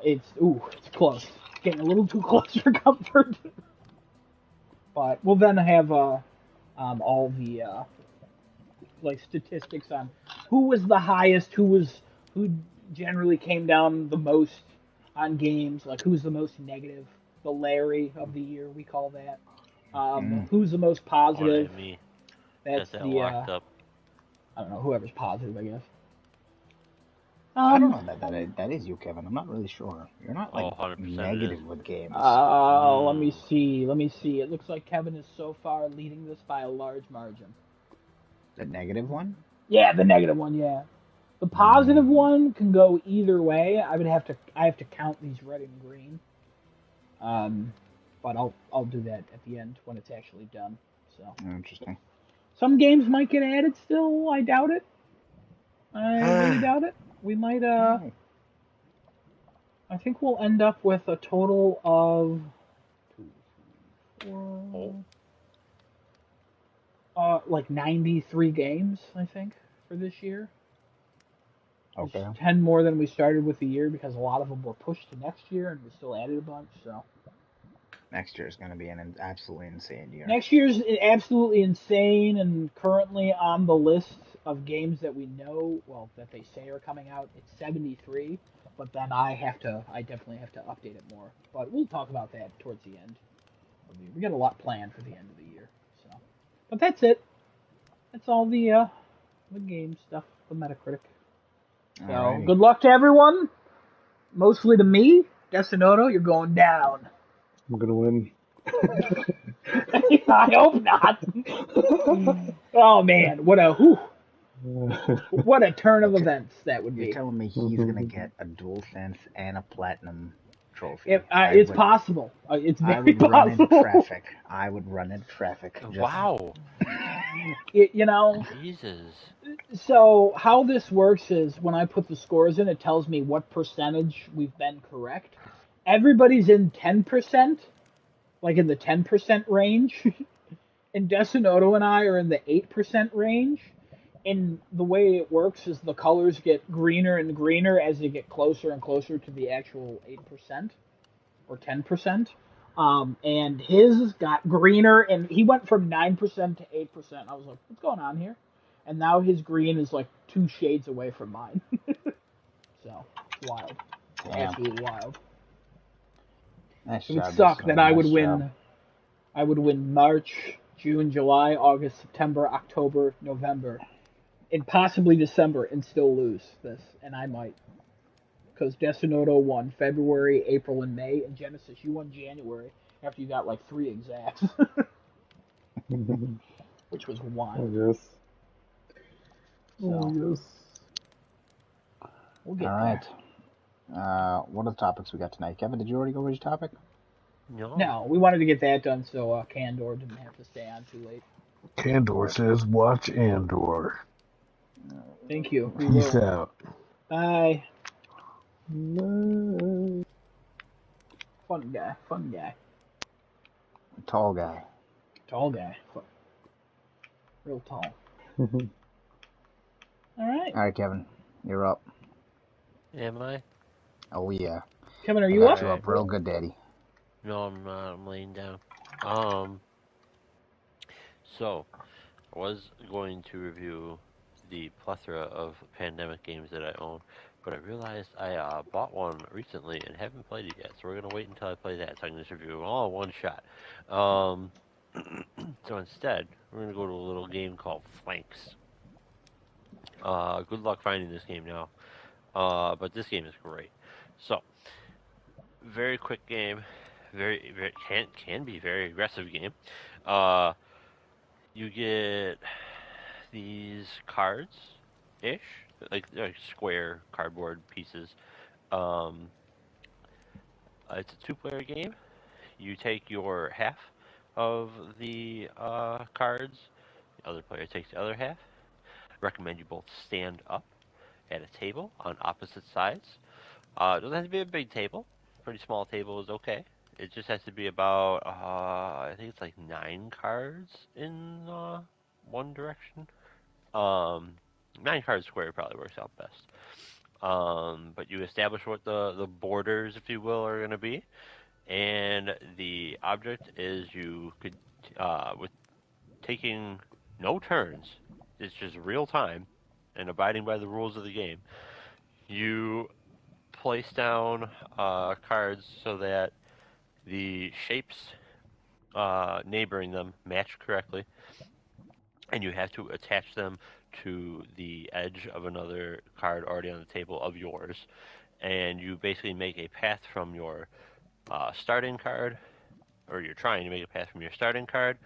C: it's close. It's getting a little too close for comfort. But we'll then have all the like statistics on who was the highest, who generally came down the most on games, like who's the most negative, the Larry of the year we call that.
A: Mm.
C: Who's the most
B: Oh,
C: positive?
B: that me.
C: That's
B: Got that
C: the
B: locked up.
C: I don't know, whoever's positive, I guess.
A: I don't
C: Um,
A: know that is you, Kevin. I'm not really sure. You're not like
B: Oh, 100% it is.
A: negative with games.
C: Let me
B: Mm.
C: see. Let me see. It looks like Kevin is so far leading this by a large margin.
A: The negative one?
C: Yeah, the negative one. Yeah, the positive
A: Mm.
C: one can go either way. I have to count these red and green. But I'll do that at the end when it's actually done. So
A: Interesting.
C: some games might get added still. I doubt it. I really doubt it. We might.
A: Oh.
C: I think we'll end up with a total of
B: Oh,
C: four, like 93 games. I think for this year. Which
A: Okay.
C: 10 more than we started with the year because a lot of them were pushed to next year and we still added a bunch. So
A: Next year is going to be an absolutely insane year.
C: next year's absolutely insane and currently on the list of games that we know, well, that they say are coming out. It's 73, but then I definitely have to update it more. But we'll talk about that towards the end of the year. We got a lot planned for the end of the year. So, but that's it. That's all the game stuff, the Metacritic. So
A: Alrighty.
C: good luck to everyone. Mostly to me, Destinoto, you're going down.
E: I'm gonna win.
C: I hope not. Oh man, what a turn of events that would
A: You're
C: be.
A: telling me he's going to get a DualSense and a platinum trophy.
C: It's possible. It's
A: I
C: very
A: would run in
C: possible.
A: traffic. I would run in traffic.
B: wow.
C: You know,
B: Jesus.
C: so how this works is when I put the scores in, it tells me what percentage we've been correct. Everybody's in 10%, like in the 10% range. And Destinoto and I are in the 8% range. And the way it works is the colors get greener and greener as they get closer and closer to the actual 8% or 10%. And his got greener, and he went from 9% to 8%. I was like, what's going on here? And now his green is like 2 shades away from mine. So it's wild,
A: Damn.
C: absolutely wild.
A: Nice
C: It would
A: job,
C: suck that
A: Justin.
C: I would
A: Nice job.
C: win. I would win March, June, July, August, September, October, November, and possibly December, and still lose this. And I might, because Destinoto won February, April, and May, and Genesis you won January after you got like 3 exacts, which was
E: Oh
C: wild.
E: yes. Oh
C: So
E: yes.
C: we'll
A: All
C: get there.
A: right. What are the topics we got tonight? Kevin, did you already go over your topic?
B: No.
C: No, we wanted to get that done so Candor didn't have to stay on too late.
D: Candor says, watch Andor.
C: Thank you. We
D: Peace
C: will.
D: out.
C: Bye.
E: No.
C: Fun guy. Fun guy.
A: Tall guy.
C: Tall guy. Real tall. All right.
A: All right, Kevin, you're up.
B: Am I?
A: Oh yeah,
C: Kevin, are
A: I
C: you
A: got
C: up?
A: you up
B: Alright.
A: real good, Daddy.
B: No, I'm not. I'm laying down. Um, so I was going to review the plethora of pandemic games that I own, but I realized I bought one recently and haven't played it yet. So we're gonna wait until I play that, so I can just review them all in one shot. Um, so instead, we're gonna go to a little game called Flanks. Good luck finding this game now. But this game is great. So very quick game, very can be very aggressive game. Uh, you get these cards ish, like square cardboard pieces. Um, it's a two-player game. You take your half of the cards. The other player takes the other half. Recommend you both stand up at a table on opposite sides. It doesn't have to be a big table. Pretty small table is okay. It just has to be about I think it's like 9 cards in one direction. Um, 9 cards square probably works out best. But you establish what the borders, if you will, are going to be, and the object is you could with taking no turns. It's just real time and abiding by the rules of the game. You place down cards so that the shapes neighboring them match correctly, and you have to attach them to the edge of another card already on the table of yours. And you basically make a path from your starting card, or you're trying to make a path from your starting card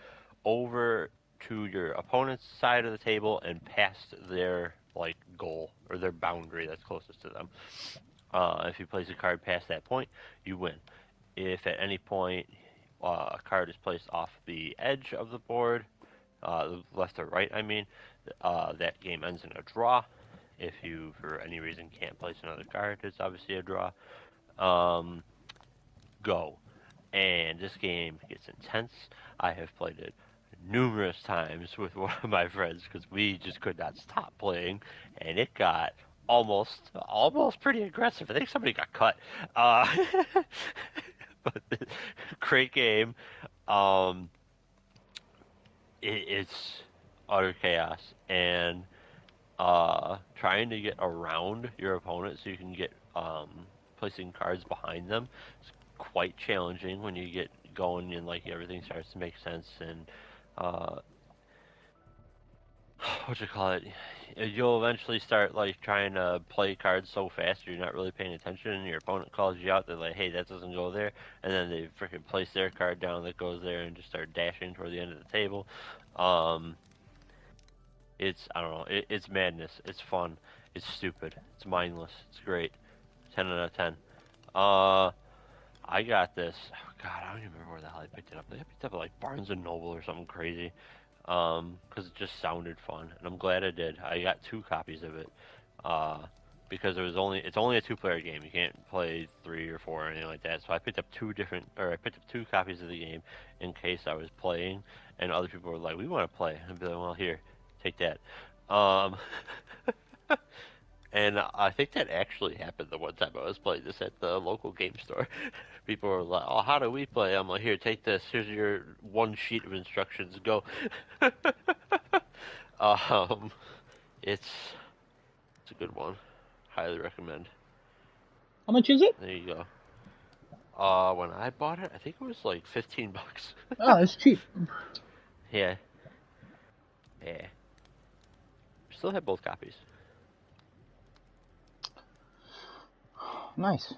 B: over to your opponent's side of the table and past their like goal or their boundary that's closest to them. If you place a card past that point, you win. If at any point a card is placed off the edge of the board, left or right, I mean, that game ends in a draw. If you, for any reason, can't place another card, it's obviously a draw. Um, go. And this game gets intense. I have played it numerous times with one of my friends because we just could not stop playing, and it got almost pretty aggressive. I think somebody got cut. Uh, but great game. Um, it's utter chaos, and trying to get around your opponent so you can get placing cards behind them is quite challenging when you get going and like everything starts to make sense and uh, what you call it, you'll eventually start like trying to play cards so fast you're not really paying attention and your opponent calls you out. They're like, hey, that doesn't go there, and then they freaking place their card down that goes there and just start dashing toward the end of the table. um, it's I don't know. It's madness. It's fun. It's stupid. It's mindless. It's great. 10 out of 10. Uh, I got this. Oh God, I don't even remember where the hell I picked it up. I picked it up at like Barnes and Noble or something crazy. Because it just sounded fun, and I'm glad I did. I got 2 copies of it. Uh, because it's only a two-player game. You can't play 3 or 4 or anything like that. So I picked up I picked up 2 copies of the game in case I was playing, and other people were like, "We want to play." And I'd be like, "Well, here, take that." Um, And I think that actually happened the one time I was playing this at the local game store. People were like, "Oh, how do we play?" I'm like, "Here, take this. Here's your one sheet of instructions. Go." um, it's it's a good one. Highly recommend.
C: How much is it?
B: There you go. When I bought it, I think it was like $15.
C: Oh, that's cheap.
B: Yeah, yeah. Still have both copies.
A: Nice.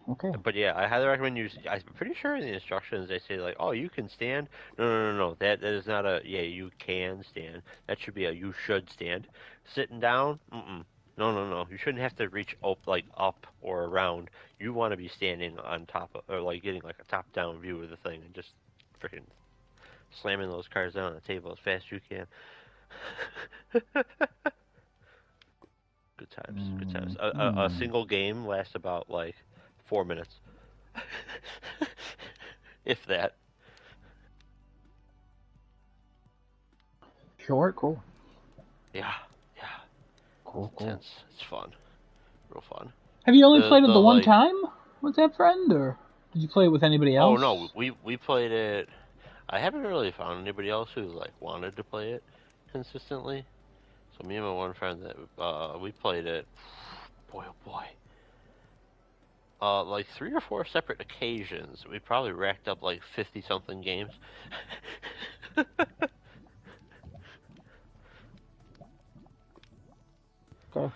A: Okay.
B: But yeah, I highly recommend you. I'm pretty sure in the instructions they say like, "Oh, you can stand." No, no, no, no. That is not a yeah. You can stand. That should be a you should stand. Sitting down. Mm-mm. No, no, no. You shouldn't have to reach up or around. You want to be standing on top of, or like getting like a top down view of the thing and just freaking slamming those cards down on the table as fast as you can. Good times. Good times. A
A: Hmm.
B: single game lasts about like 4 minutes, if that.
C: Short.
A: Cool.
B: Yeah, yeah.
A: Cool.
B: It's
A: Cool.
B: intense. It's fun. Real fun.
C: Have you only
B: The
C: played it
B: the
C: the one
B: like
C: time with that friend, or did you play it with anybody
B: oh
C: else?
B: no, we played it. I haven't really found anybody else who's like wanted to play it consistently. So me and my one friend that we played it. Boy oh boy. Like 3 or 4 separate occasions. We probably racked up like 50 something games.
A: Okay.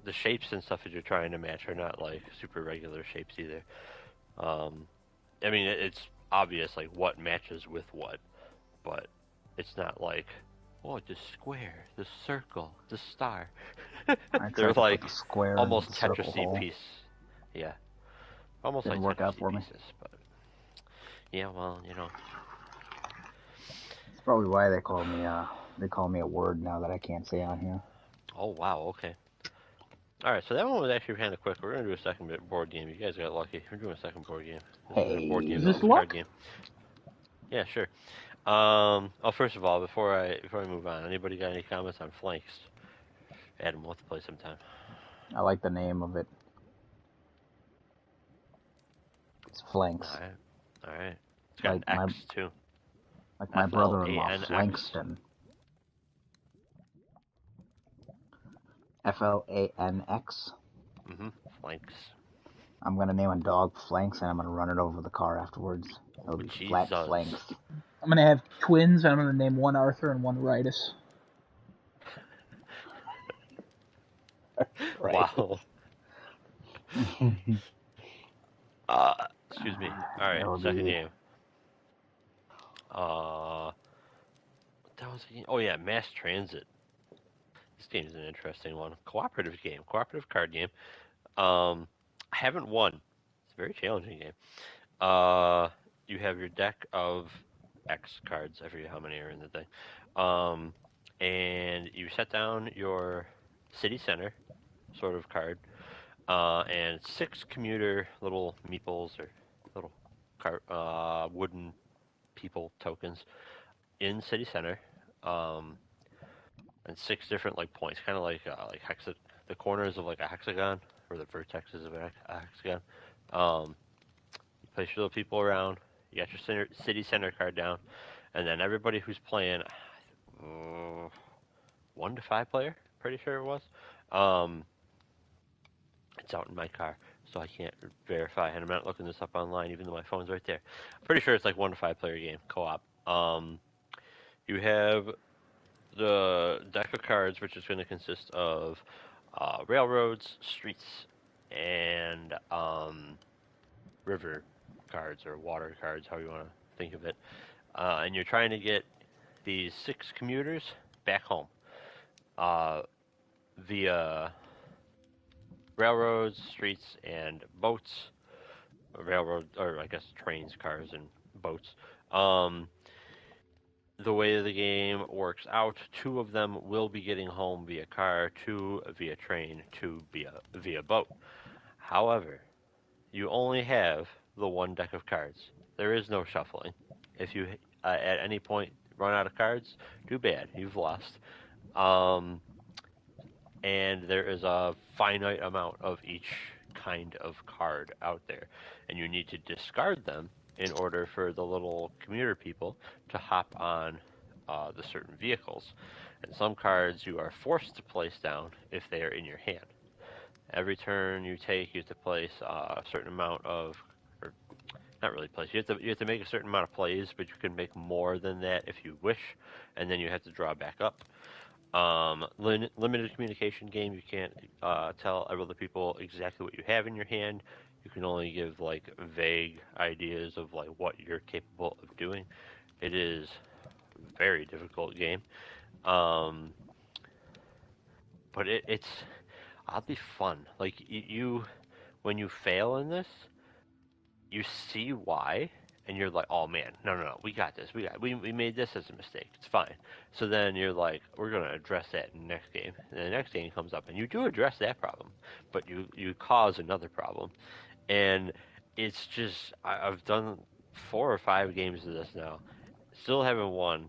B: The shapes and stuff that you're trying to match are not like super regular shapes either. Um, I mean, it's obvious like what matches with what, but it's not like, oh, this square, this circle, this star.
A: I
B: They're
A: tried to put
B: like
A: the square into
B: almost
A: the circle
B: Tetrisy
A: hole.
B: piece. Yeah, almost
A: Didn't
B: like
A: work out
B: Tetrisy
A: for me.
B: pieces. But yeah, well,
A: It's probably why they call me a word now that I can't say on here.
B: Oh wow, okay. All right, so that one was actually kind of quick. We're gonna do a second board game. You guys got lucky. We're doing a second board game. This is our board game
C: Is
A: Hey.
C: this
B: versus card
C: luck?
B: game. Yeah, sure. Oh, first of all, before I move on, anybody got any comments on flanks? Adam, we'll have to play sometime.
A: I like the name of it. It's
B: All
A: Flanks.
B: right, all right. It's got an
A: Like my
B: X too.
A: like my
B: F L A
A: brother-in-law,
B: N X.
A: Flankston. Flanx.
B: Mhm. Flanks.
A: I'm gonna name a dog Flanks, and I'm gonna run it over the car afterwards. It'll
B: Oh
A: be Flat
B: Jesus.
A: Flanks.
C: I'm gonna have twins, and I'm gonna name one Arthur and one Ritus.
A: Right.
B: Wow. Excuse me. All right,
A: That would
B: second
A: be
B: game. What that was again? Oh yeah, Mass Transit. This game is an interesting one. Cooperative game, cooperative card game. I haven't won. It's a very challenging game. Uh, you have your deck of X cards. I forget how many are in the thing. Um, and you set down your city center sort of card, and 6 commuter little meeples or little wooden people tokens in city center. Um, and 6 different like points, kind of like the corners of like a hexagon or the vertexes of a hexagon. Um, you place your little people around. You got your city center card down, and then everybody who's playing, 1 to 5 player, pretty sure it was. Um, it's out in my car, so I can't verify, and I'm not looking this up online, even though my phone's right there. I'm pretty sure it's like 1 to 5 player game co-op. You have the deck of cards, which is going to consist of railroads, streets, and river cards or water cards, how you want to think of it. And you're trying to get these 6 commuters back home uh, via railroads, streets, and boats. Railroad, or I guess trains, cars, and boats. Um, the way the game works out, 2 of them will be getting home via car, 2 via train, 2 via boat. However, you only have the 1 deck of cards. There is no shuffling. If you at any point run out of cards, too bad, you've lost. Um, and there is a finite amount of each kind of card out there, and you need to discard them in order for the little commuter people to hop on the certain vehicles. And some cards you are forced to place down if they are in your hand. Every turn you take, you have to place a certain amount of, or not really place. You have to make a certain amount of plays, but you can make more than that if you wish, and then you have to draw back up. Limited communication game. You can't tell other people exactly what you have in your hand. You can only give like vague ideas of like what you're capable of doing. It is a very difficult game, um, but it's oddly fun. Like you, when you fail in this, you see why, and you're like, oh man, no, we got this. We made this as a mistake. It's fine. So then you're like, we're gonna address that in the next game. And the next game comes up, and you do address that problem, but you cause another problem, and it's just I've done 4 or 5 games of this now, still haven't won,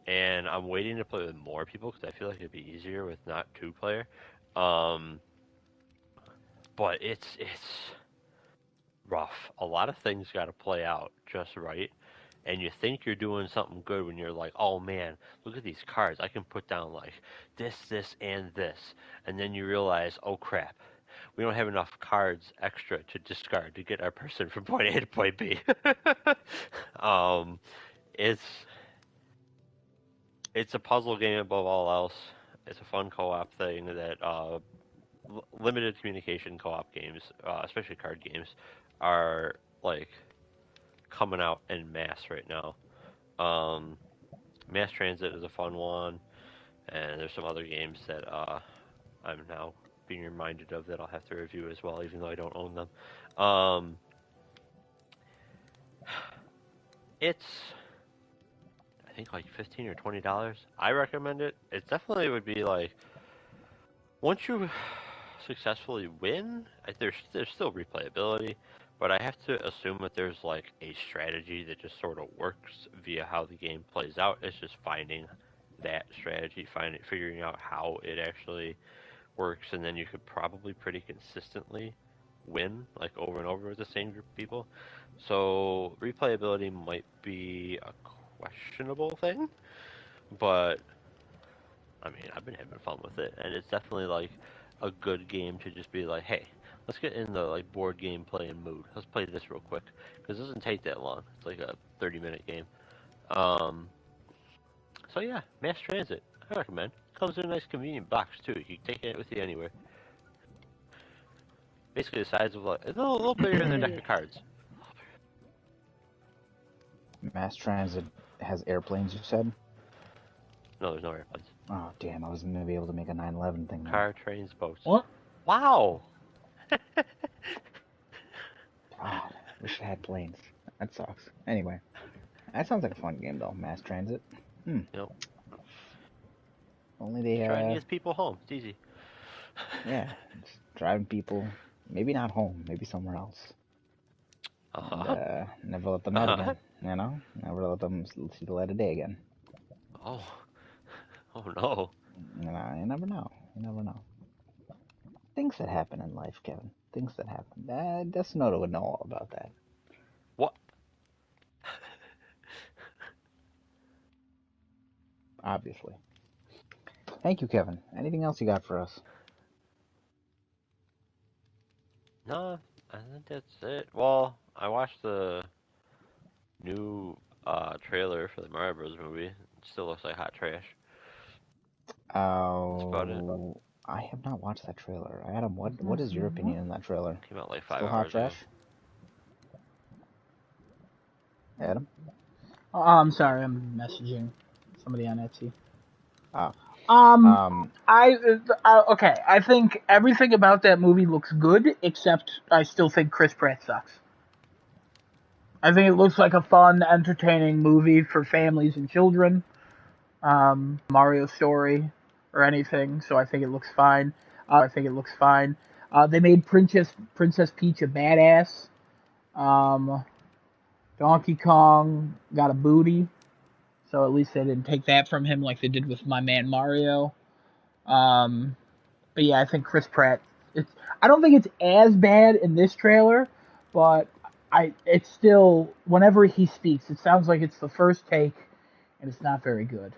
B: and I'm waiting to play with more people because I feel like it'd be easier with not 2 player. Um, but it's rough. A lot of things got to play out just right. And you think you're doing something good when you're like, oh man, look at these cards. I can put down like this, and this. And then you realize, oh crap, we don't have enough cards extra to discard to get our person from point A to point B. um, it's it's a puzzle game above all else. It's a fun co-op thing that limited communication co-op games, especially card games, are like coming out en masse right now. Um, Mass Transit is a fun one, and there's some other games that I'm now being reminded of that I'll have to review as well, even though I don't own them. It's I think like $15 or $20. I recommend it. It definitely would be like once you successfully win, there's still replayability, but I have to assume that there's like a strategy that just sort of works via how the game plays out. It's just finding that strategy, figuring out how it actually works, and then you could probably pretty consistently win like over and over with the same group of people. So replayability might be a questionable thing, but I mean, I've been having fun with it, and it's definitely like a good game to just be like, hey, let's get in the like board game playing mood. Let's play this real quick because it doesn't take that long. It's like a 30-minute game. Um, so yeah, Mass Transit, I recommend. Comes in a nice convenient box too. You can take it with you anywhere. Basically the size of like a little bigger than a deck of cards.
A: Mass transit has airplanes, you said?
B: No, there's no airplanes.
A: Oh, damn, I was going to be able to make a 911 thing there.
B: Car, trains, boats.
C: What?
B: Wow.
A: God, wish I had planes. That sucks. Anyway, that sounds like a fun game, though. Mass transit.
B: Yep.
A: Only they,
B: Just try and get people home. It's easy.
A: yeah, just driving people, maybe not home, maybe somewhere else.
B: Uh-huh.
A: And never let them out again, you know? Never let them see the light of day again.
B: Oh. Oh no.
A: You never know. You never know. Things that happen in life, Kevin. Things that happen. Desnoda would know all about that.
B: What?
A: Obviously. Thank you, Kevin. Anything else you got for us?
B: No, I think that's it. Well, I watched the new trailer for the Mario Bros. Movie. It still looks like hot trash. That's about it.
A: I have not watched that trailer. Adam, what is your opinion on that trailer?
B: Came out like 5
A: Still hot
B: hours ago.
A: trash? Adam?
C: Oh, I'm sorry, I'm messaging somebody on Etsy.
A: Oh.
C: Okay, I think everything about that movie looks good, except I still think Chris Pratt sucks. I think it looks like a fun, entertaining movie for families and children. Mario story or anything, so I think it looks fine. They made Princess Peach a badass. Donkey Kong got a booty, so at least they didn't take that from him like they did with my man Mario. But yeah, I think Chris Pratt. I don't think it's as bad in this trailer, but it's still whenever he speaks, it sounds like it's the first take, and it's not very good.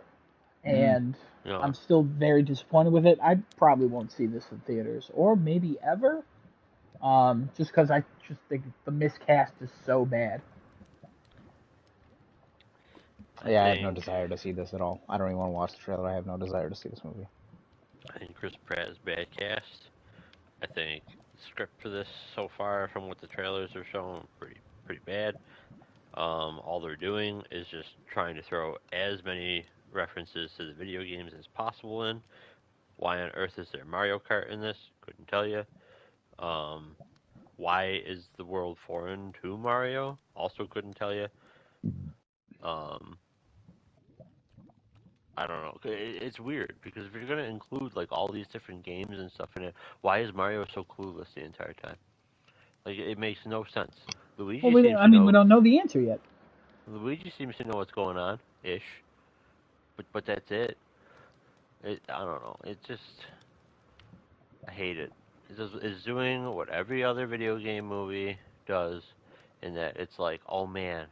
C: And
B: No.
C: I'm still very disappointed with it. I probably won't see this in theaters, or maybe ever. Just because I just think the miscast is so bad.
A: Yeah, I have no desire to see this at all. I don't even want to watch the trailer. I have no desire to see this movie.
B: I think Chris Pratt is bad cast. I think the script for this so far, from what the trailers are showing, pretty bad. All they're doing is just trying to throw as many references to the video games as possible in. Why on earth is there Mario Kart in this? Couldn't tell you. Um, why is the world foreign to Mario? Also couldn't tell you. Um, I don't know. It's weird because if you're gonna include like all these different games and stuff in it, why is Mario so clueless the entire time? Like it makes no sense.
C: Well,
B: Luigi seems
C: I
B: to
C: mean, we
B: know.
C: don't know the answer yet.
B: Luigi seems to know what's going on, ish. But that's it. I don't know. It just I hate it. It's doing what every other video game movie does, in that it's like, oh man,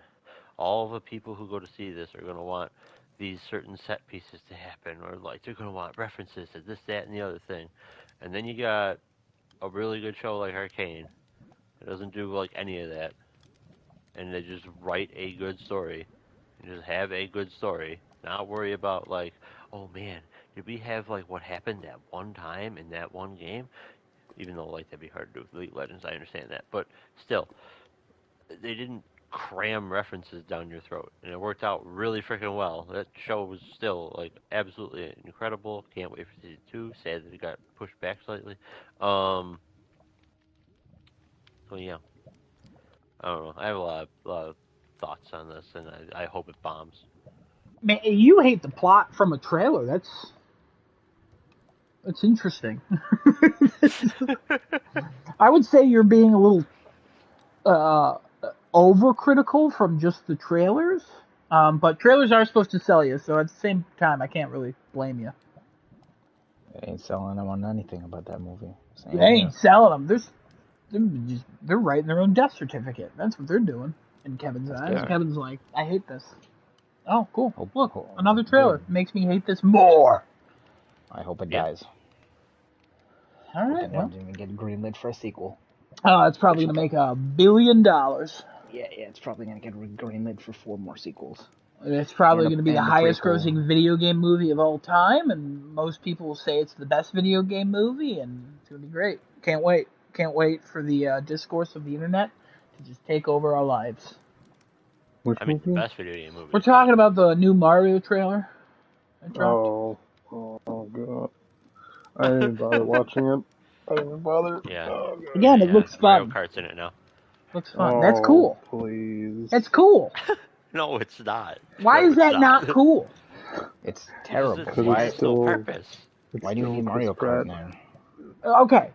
B: all the people who go to see this are gonna want these certain set pieces to happen, or like they're gonna want references to this, that, and the other thing. And then you got a really good show like Arcane. It doesn't do like any of that, and they just write a good story, and just have a good story. Not worry about like, oh man, did we have like what happened that one time in that one game? Even though like that'd be hard to do with Elite Legends, I understand that, but still, they didn't cram references down your throat, and it worked out really freaking well. That show was still like absolutely incredible. Can't wait for season 2. Sad that it got pushed back slightly. Um, so yeah, I don't know. I have lot of thoughts on this, and I hope it bombs.
C: Man, you hate the plot from a trailer. That's interesting. I would say you're being a little uh, overcritical from just the trailers. But trailers are supposed to sell you, so at the same time, I can't really blame you.
A: They ain't selling them on anything about that movie. Same
C: They
A: here.
C: ain't selling them. They're writing their own death certificate. That's what they're doing in Kevin's
A: Yes,
C: eyes.
A: they are.
C: Kevin's like, I hate this. Oh, cool.
A: Hope,
C: Look,
A: hope,
C: another trailer.
A: good.
C: Makes me hate this more.
A: I hope it
B: Yeah.
A: dies.
C: All
A: Hope
C: right,
A: that
C: well.
A: doesn't even get greenlit for a sequel.
C: It's probably going to make $1 billion.
A: Yeah, it's probably gonna get greenlit for 4 more sequels.
C: It's probably going to be the
A: and a
C: highest
A: prequel.
C: grossing video game movie of all time, and most people will say it's the best video game movie, and it's going to be great. Can't wait. Can't wait for the discourse of the internet to just take over our lives.
E: Which
B: I mean, the
E: movie?
B: best video game movie.
C: We're
B: is
C: talking
B: fine.
C: about the new Mario trailer that dropped.
E: Oh god. I didn't even bother watching it. I didn't even bother.
B: Yeah.
E: Oh god.
C: Again, it looks
B: Mario
C: fun.
B: Kart's in it now.
C: Looks fun. That's
E: Oh,
C: cool.
E: please.
C: That's cool.
B: No, it's not.
C: Why
B: No,
C: is
B: it's
C: that not cool?
A: It's
B: Because
A: terrible.
B: it
E: Because
A: Why?
E: it's
B: serves no
E: still,
B: purpose.
E: it's
A: Why do you
E: still
A: need
E: Chris
A: Mario Kart
E: Pratt.
A: in there?
C: Okay,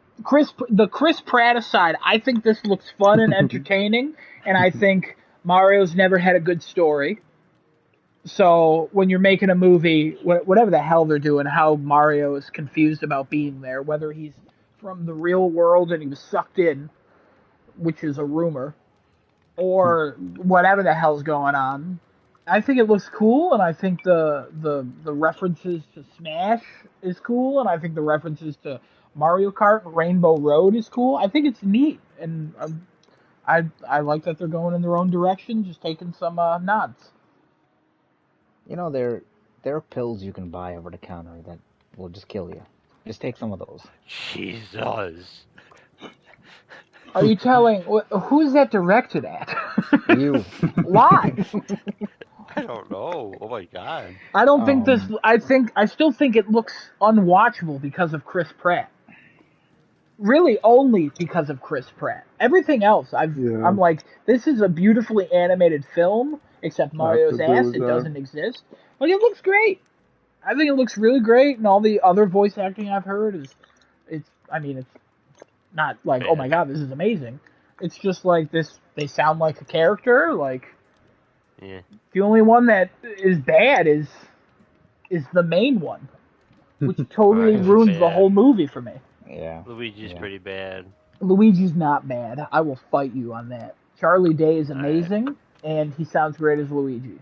C: the Chris Pratt aside, I think this looks fun and entertaining, and I think Mario's never had a good story. So when you're making a movie, whatever the hell they're doing, how Mario is confused about being there, whether he's from the real world and he was sucked in, which is a rumor, or whatever the hell's going on. I think it looks cool, and I think the references to Smash is cool, and I think the references to Mario Kart and Rainbow Road is cool. I think it's neat, and I like that they're going in their own direction, just taking some nods.
A: You know, there are pills you can buy over the counter that will just kill you. Just take some of those.
B: Jesus.
C: Are you telling who's that directed at?
A: You.
C: Why?
B: I don't know. Oh my god.
C: I don't think this.
A: Um,
C: I still think it looks unwatchable because of Chris Pratt. Really, only because of Chris Pratt. Everything else,
E: Yeah.
C: I'm like, this is a beautifully animated film, except
E: I have to
C: Mario's
E: agree
C: ass.
E: with
C: It
E: that.
C: doesn't exist. Like, it looks great. I think it looks really great, and all the other voice acting I've heard it's. I mean, it's not like, oh my god, this is amazing. It's just like this. They sound like a character. Like,
B: Yeah.
C: the only one that is bad is the main one. which totally
B: Mario's
C: ruins the
B: bad.
C: whole movie for me.
A: Yeah.
B: Luigi's
A: Yeah.
B: pretty bad.
C: Luigi's not bad. I will fight you on that. Charlie Day is
B: Alright.
C: amazing, and he sounds great as Luigi.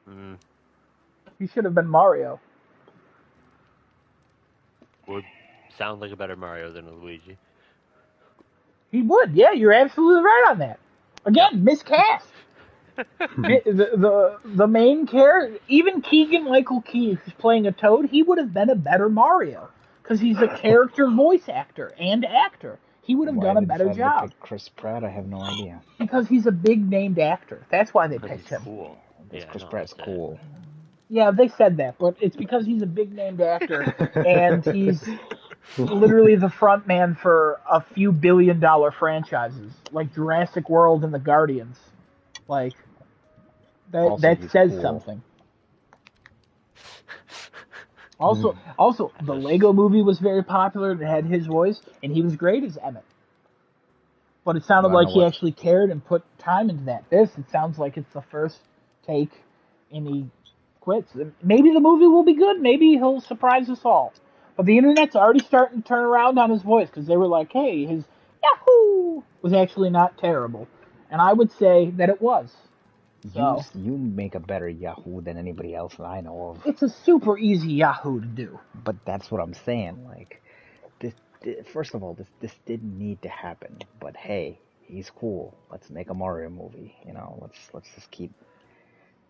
B: Mm,
C: He should have been Mario.
B: would sound like a better Mario than a Luigi.
C: He would. Yeah, you're absolutely right on that. Again, miscast. The main character, even Keegan Michael Key, who's playing a Toad, he would have been a better Mario because he's a character voice actor and actor. He would have
A: Why
C: done a
A: they
C: better
A: decided
C: job
A: to pick Chris Pratt, I have no idea.
C: because he's a big named actor. That's why they
B: Because
C: picked
B: he's
C: him.
B: cool.
A: Because
B: Yeah,
A: Chris
B: no,
A: Pratt's
B: that's it.
A: cool.
C: Yeah, they said that, but it's because he's a big named actor and he's literally the front man for a few billion-dollar franchises like Jurassic World and the Guardians. Like
A: Also,
C: that
A: he's
C: says
A: cool.
C: something. Also, the Lego movie was very popular and it had his voice, and he was great as Emmett. But it sounded
A: You wanna
C: like
A: know
C: he
A: what-
C: actually cared and put time into that. This, it sounds like it's the first take, and he quits. Maybe the movie will be good. Maybe he'll surprise us all. But the internet's already starting to turn around on his voice because they were like, "Hey, his Yahoo was actually not terrible," and I would say that it was. So
A: You make a better Yahoo than anybody else that I know of.
C: it's a super easy Yahoo to do.
A: But that's what I'm saying. Like, first of all, this didn't need to happen. But hey, he's cool. Let's make a Mario movie. You know, let's just keep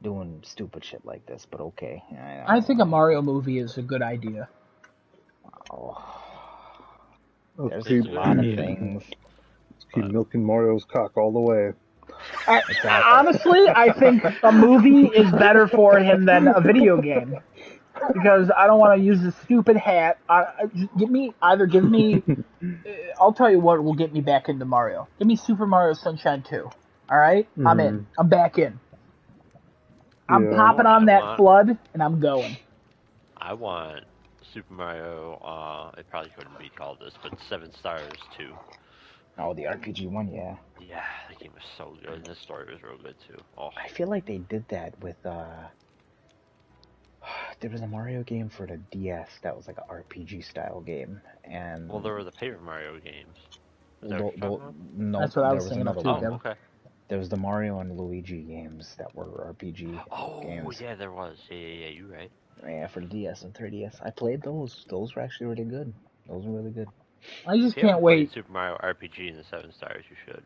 A: doing stupid shit like this. But okay,
C: I think a Mario movie is a good idea.
A: Oh,
E: Let's
A: there's
E: keep,
A: a lot of
D: Yeah.
A: things.
E: milking Mario's cock all the way.
C: Honestly, I think a movie is better for him than a video game because I don't want to use this stupid hat. Just give me. I'll tell you what will get me back into Mario. Give me Super Mario Sunshine 2. All right, I'm in. I'm back in. I'm
E: Yeah.
C: popping on
B: I
C: that
B: want-
C: flood and I'm going.
B: I want Super Mario. It probably couldn't be called this, but 7 Stars 2.
A: Oh, the RPG one, yeah.
B: Yeah, that game was so good, and the story was real good too. Oh,
A: I feel like they did that with there was a Mario game for the DS that was like an RPG style game, and
B: well, there were the Paper Mario games. Is that
A: Tho-
B: what you're talking about?
A: no,
C: That's what I
A: there
C: was
A: was
C: thinking of
A: another
C: too,
A: one.
C: Kevin.
B: Okay.
A: There was the Mario and Luigi games that were RPG
B: Oh,
A: games.
B: yeah, there was. Yeah, you're right.
A: Yeah, for the DS and 3DS. I played those. Those were actually really good. Those were really good.
C: I just
B: If you
C: can't
B: haven't played
C: wait.
B: Super Mario RPG in the 7 Stars, you should.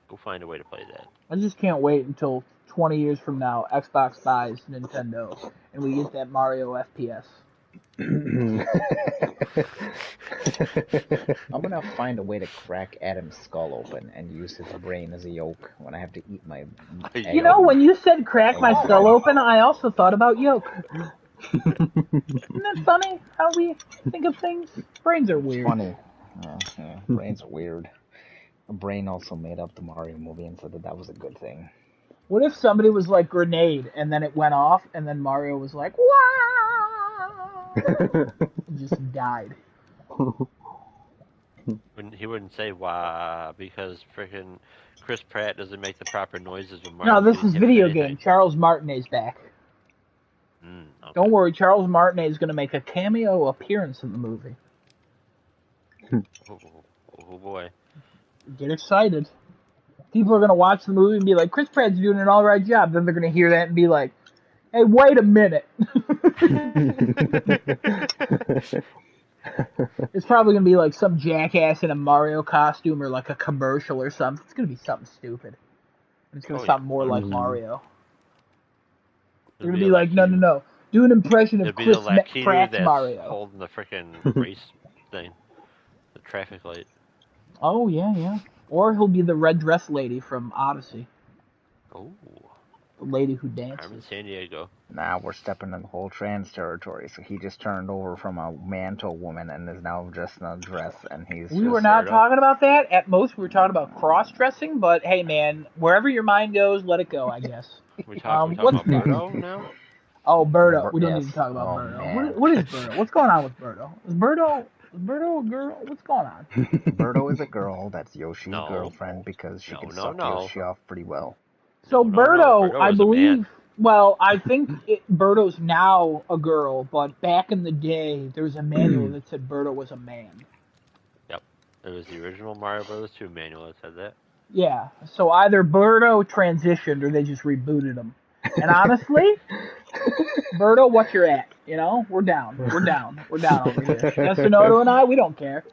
B: Go find a way to play that.
C: I just can't wait until 20 years from now, Xbox buys Nintendo and we get that Mario FPS.
A: I'm gonna find a way to crack Adam's skull open and use his brain as a yolk when I have to eat my.
B: You
C: You know, when you said crack my skull open, I also thought about yolk. Isn't that funny how we think of things? Brains are weird.
A: Funny. Yeah, brains are weird. A brain also made up the Mario movie and said that that was a good thing.
C: What if somebody was like grenade and then it went off and then Mario was like, wow! And just died.
B: He wouldn't say wah because freaking Chris Pratt doesn't make the proper noises when Mario.
C: No, this is video game. Charles Martinet's back.
B: Okay.
C: Don't worry, Charles Martinet is going to make a cameo appearance in the movie.
B: Oh boy.
C: Get excited. People are going to watch the movie and be like, Chris Pratt's doing an alright job. Then they're going to hear that and be like, hey, wait a minute. It's probably going to be like some jackass in a Mario costume or like a commercial or something. It's going to be something stupid. And it's going to sound more like Mario. They're going to be like, no. Do an impression of
B: It'll be
C: Chris
B: the Lakitu
C: Pratt's
B: that's
C: Mario.
B: holding the freaking race thing, the traffic light.
C: Oh, yeah. Or he'll be the red dress lady from Odyssey.
B: Oh,
C: The lady who dances.
B: Carmen Sandiego.
A: Now we're stepping in the whole trans territory. So he just turned over from a man to a woman and is now dressed in a dress. And he's.
C: We were not talking about that. At most, we were talking about cross-dressing. But hey, man, wherever your mind goes, let it go, I guess.
B: We talking
C: what's
B: about Birdo now?
C: Oh, Birdo. We don't
A: Yes.
C: need to talk about
A: Oh,
C: Birdo.
A: man.
C: What is Birdo? What's going on with Birdo? Is Birdo a girl? What's going on?
A: Birdo is a girl. That's Yoshi's
B: No.
A: girlfriend because she can
B: No,
A: suck
B: no.
A: Yoshi off pretty well.
C: So
B: No,
C: Birdo,
B: Birdo
C: I
B: is a
C: believe,
B: man.
C: Well, I think Birdo's now a girl, but back in the day, there was a manual that said Birdo was a man.
B: Yep. It was the original Mario Bros. 2 manual that said that.
C: Yeah, so either Birdo transitioned or they just rebooted him. And honestly, Birdo, what you're at? You know, we're down. We're down. We're down over here. Yasunoto and I, we don't care.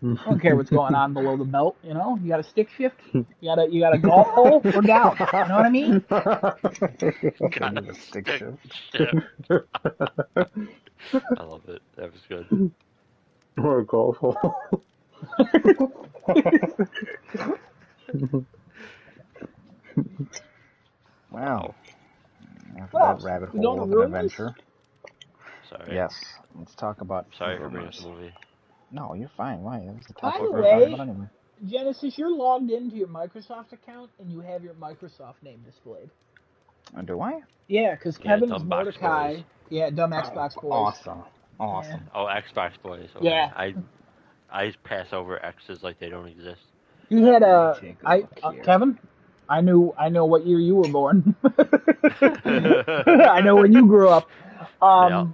C: We don't care what's going on below the belt. You know, you got a stick shift. You got a golf hole. We're down. You know what I mean?
B: Got
A: Need
B: a
A: a stick
B: stick
A: shift.
B: shift. I love it. That was good.
E: Or a golf hole.
A: Well,
B: Wow.
A: after
C: What
A: that
C: else?
A: rabbit
C: We going
A: hole
C: to
A: of an
C: rumors?
A: adventure,
B: Sorry.
A: yes, let's talk about
B: Sorry for bringing up
A: rumors.
B: the movie.
A: No, you're fine. Why? That was the
C: By
A: topic
C: the
A: we were talking
C: way,
A: about anyway.
C: Genesis, you're logged into your Microsoft account and you have your Microsoft name displayed.
A: Do I?
C: Yeah, because
B: Yeah,
C: Kevin is
B: Dumb Box Boys.
C: Mordecai. Yeah, dumb
A: Oh,
C: Xbox boys.
A: awesome,
C: Yeah.
A: awesome.
B: Oh, Xbox Boys. Okay.
C: Yeah.
B: I pass over X's like they don't exist.
C: You had
A: Let me take a look here.
C: Kevin. I know what year you were born. I know when you grew up.
B: Yeah.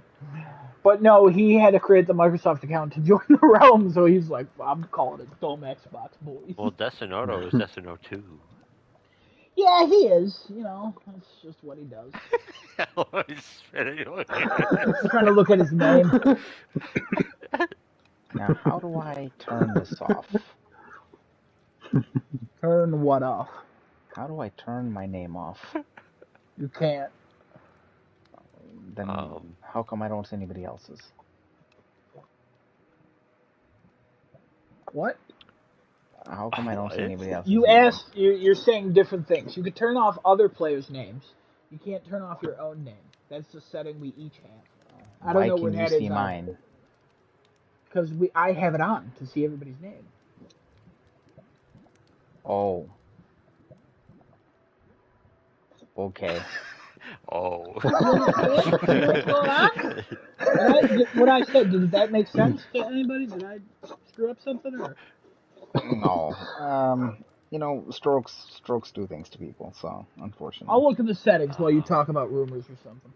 C: But no, he had to create the Microsoft account to join the realm, so he's like, I'm calling it dumb Xbox boys.
B: Well, Destinoto is Destino 2.
C: Yeah, he is. You know, that's just what he does.
B: He's spinning away.
C: I'm trying to look at his name.
A: Now, how do I turn this off?
C: Turn what off?
A: How do I turn my name off?
C: You can't.
A: Then how come I don't see anybody else's?
C: What?
A: How come I don't see
B: What?
A: anybody else's
C: You
A: name?
C: asked. You're saying different things. You could turn off other players' names. You can't turn off your own name. That's the setting we each have. I don't
A: Why
C: know where
A: can you
C: that
A: see
C: is
A: mine?
C: because I have it on to see everybody's name.
A: Oh, okay.
B: Oh.
C: You understand? You know what's going on? What I said, did that make sense to anybody? Did I screw up something? Or
A: No. Strokes do things to people, so
C: I'll
A: unfortunately.
C: look in the settings while you talk about rumors or something.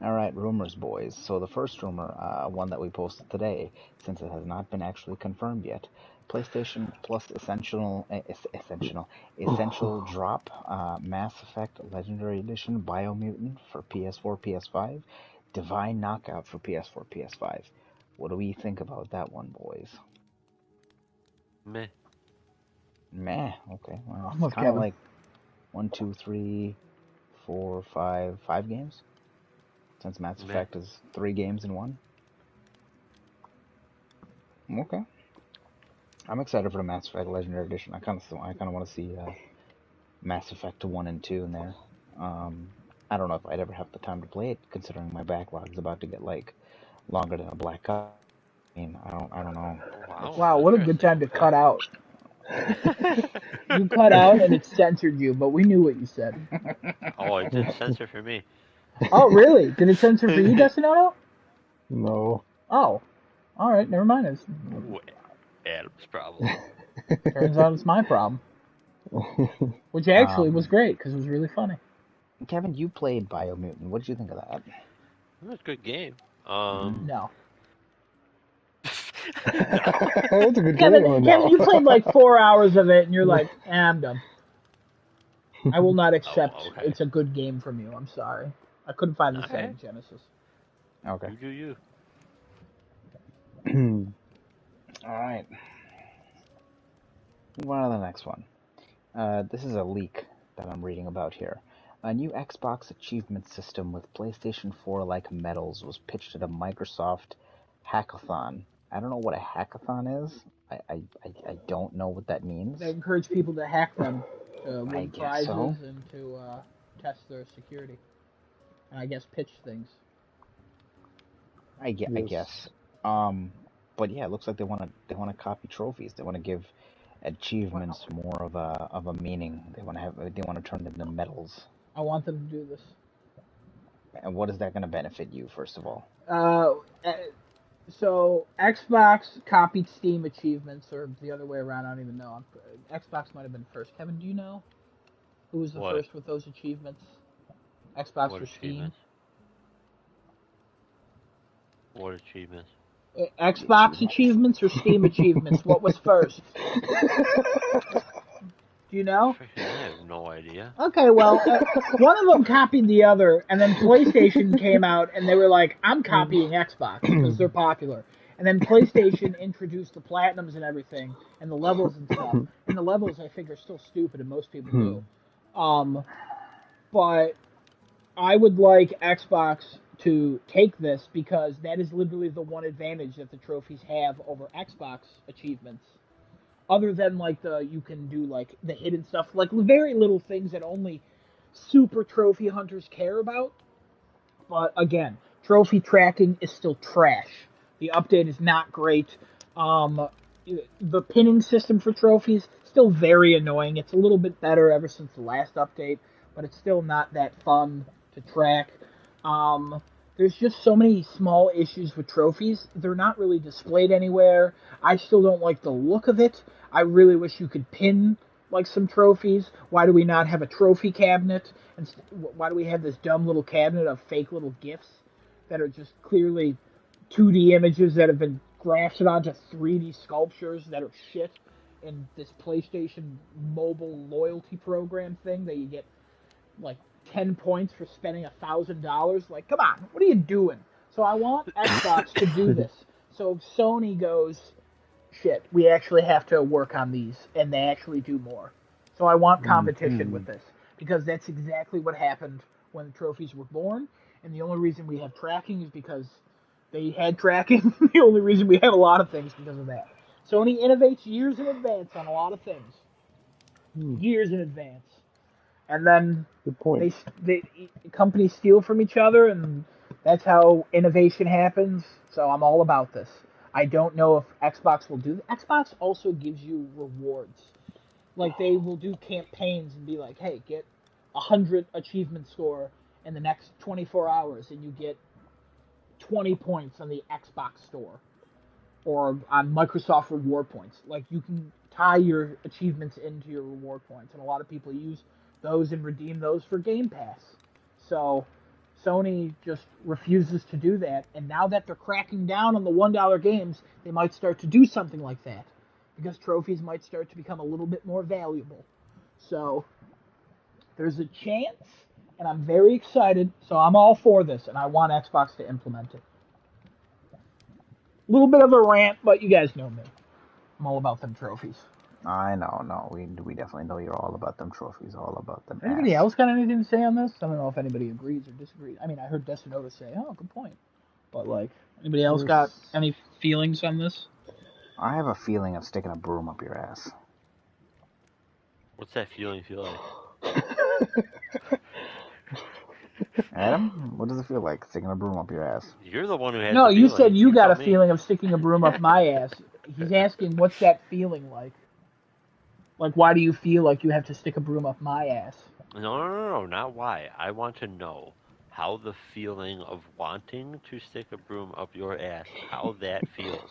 A: All right, rumors, boys. So the first rumor, one that we posted today, since it has not been actually confirmed yet, PlayStation Plus Essential Drop, Mass Effect Legendary Edition, Biomutant for PS4, PS5, Divine Knockout for PS4, PS5. What do we think about that one, boys?
B: Meh.
A: Meh. Okay, well,
C: I'm
A: it's
C: with
A: kind of
C: Kevin.
A: like 5 games, since Mass
B: Meh.
A: Effect is 3 games in one. Okay. I'm excited for the Mass Effect Legendary Edition. I kind of want to see Mass Effect 1 and 2 in there. I don't know if I'd ever have the time to play it, considering my backlog is about to get like longer than a black cup. I mean, I don't know.
B: Wow.
C: Wow, what a good
B: Interesting.
C: time to
B: Okay.
C: cut out. You cut out and it censored you, but we knew what you said.
B: Oh, it did censor for me.
C: Oh, really? Did it censor for you, Destinato?
E: No.
C: Oh, all right. Never mind. It
B: Ooh, Adam's problem.
C: turns out it's my problem, which actually was
A: Um,
C: great because it was really funny.
A: Kevin, you played Biomutant. What did you think of that?
B: It was a good game.
A: Hmm.
C: No,
B: No.
E: That's a good game.
C: Kevin.
E: Or
C: Kevin, you
E: no?
C: played like 4 hours of it, and you're like, I'm done. I will not
B: Oh,
C: accept.
B: okay.
C: It's a good game from you. I'm sorry. I couldn't find the
B: Okay.
C: setting, Genesis.
A: Okay.
B: You do you.
A: All right. Move on to the next one. This is a leak that I'm reading about here. A new Xbox achievement system with PlayStation 4-like medals was pitched at a Microsoft hackathon. I don't know what a hackathon is. I don't know what that means.
C: They encourage people to hack them to
A: I
C: win
A: guess so.
C: prizes and to test their security, and I guess pitch things.
A: I
E: Yes.
A: guess. But yeah, it looks like they want to copy trophies. They want to give
C: Wow.
A: achievements more of a meaning. They want to turn them into medals.
C: I want them to do this.
A: And what is that going to benefit you, first of all?
C: Uh, so Xbox copied Steam achievements, or the other way around. I don't even know. Xbox might have been first. Kevin, do you know who was the
B: What?
C: first with those achievements? Xbox
B: What
C: or Steam.
B: achievements? What achievements?
C: Xbox achievements or Steam achievements? What was first? Do you know?
B: Freaking, I have no idea.
C: Okay, well, one of them copied the other, and then PlayStation came out, and they were like, I'm copying Xbox because they're popular. And then PlayStation introduced the platinums and everything, and the levels and stuff. And the levels, I think, are still stupid, and most people do. But I would like Xbox to take this because that is literally the one advantage that the trophies have over Xbox achievements. Other than like you can do like the hidden stuff, like very little things that only super trophy hunters care about. But again, trophy tracking is still trash. The update is not great. Um, the pinning system for trophies still very annoying. It's a little bit better ever since the last update, but it's still not that fun to track. Um, there's just so many small issues with trophies. They're not really displayed anywhere. I still don't like the look of it. I really wish you could pin like some trophies. Why do we not have a trophy cabinet? And why do we have this dumb little cabinet of fake little GIFs that are just clearly 2D images that have been grafted onto 3D sculptures that are shit in this PlayStation mobile loyalty program thing that you get like 10 points for spending $1,000? Like, come on, what are you doing? So I want Xbox to do this. So if Sony goes, shit, we actually have to work on these, and they actually do more. So I want competition with this, because that's exactly what happened when the trophies were born, and the only reason we have tracking is because they had tracking. The only reason we have a lot of things because of that. Sony innovates years in advance on a lot of things. Years in advance. And then
E: Good point.
C: they companies steal from each other, and that's how innovation happens. So I'm all about this. I don't know if Xbox will do. Xbox also gives you rewards. Like they will do campaigns and be like, "Hey, get 100 achievement score in the next 24 hours, and you get 20 points on the Xbox store or on Microsoft reward points." Like you can tie your achievements into your reward points, and a lot of people use those and redeem those for Game Pass. So Sony just refuses to do that, and now that they're cracking down on the $1 games, they might start to do something like that because trophies might start to become a little bit more valuable. So there's a chance, and I'm very excited. So I'm all for this, and I want Xbox to implement it. A little bit of a rant, but you guys know me. I'm all about them trophies.
A: I know, no, we definitely know you're all about them trophies, all about them
C: Anybody
A: ass.
C: else got anything to say on this? I don't know if anybody agrees or disagrees. I mean, I heard Desinota say, "Oh, good point," but like, anybody else got any feelings on this?
A: I have a feeling of sticking a broom up your ass.
B: What's that feeling feel like?
A: Adam, what does it feel like sticking a broom up your ass?
B: You're the one who has
C: No,
B: the
C: you
B: feeling.
C: said you got
B: tell
C: a
B: me.
C: feeling of sticking a broom up my ass. He's asking, what's that feeling like? Like, why do you feel like you have to stick a broom up my ass?
B: No, not why. I want to know how the feeling of wanting to stick a broom up your ass, how that feels.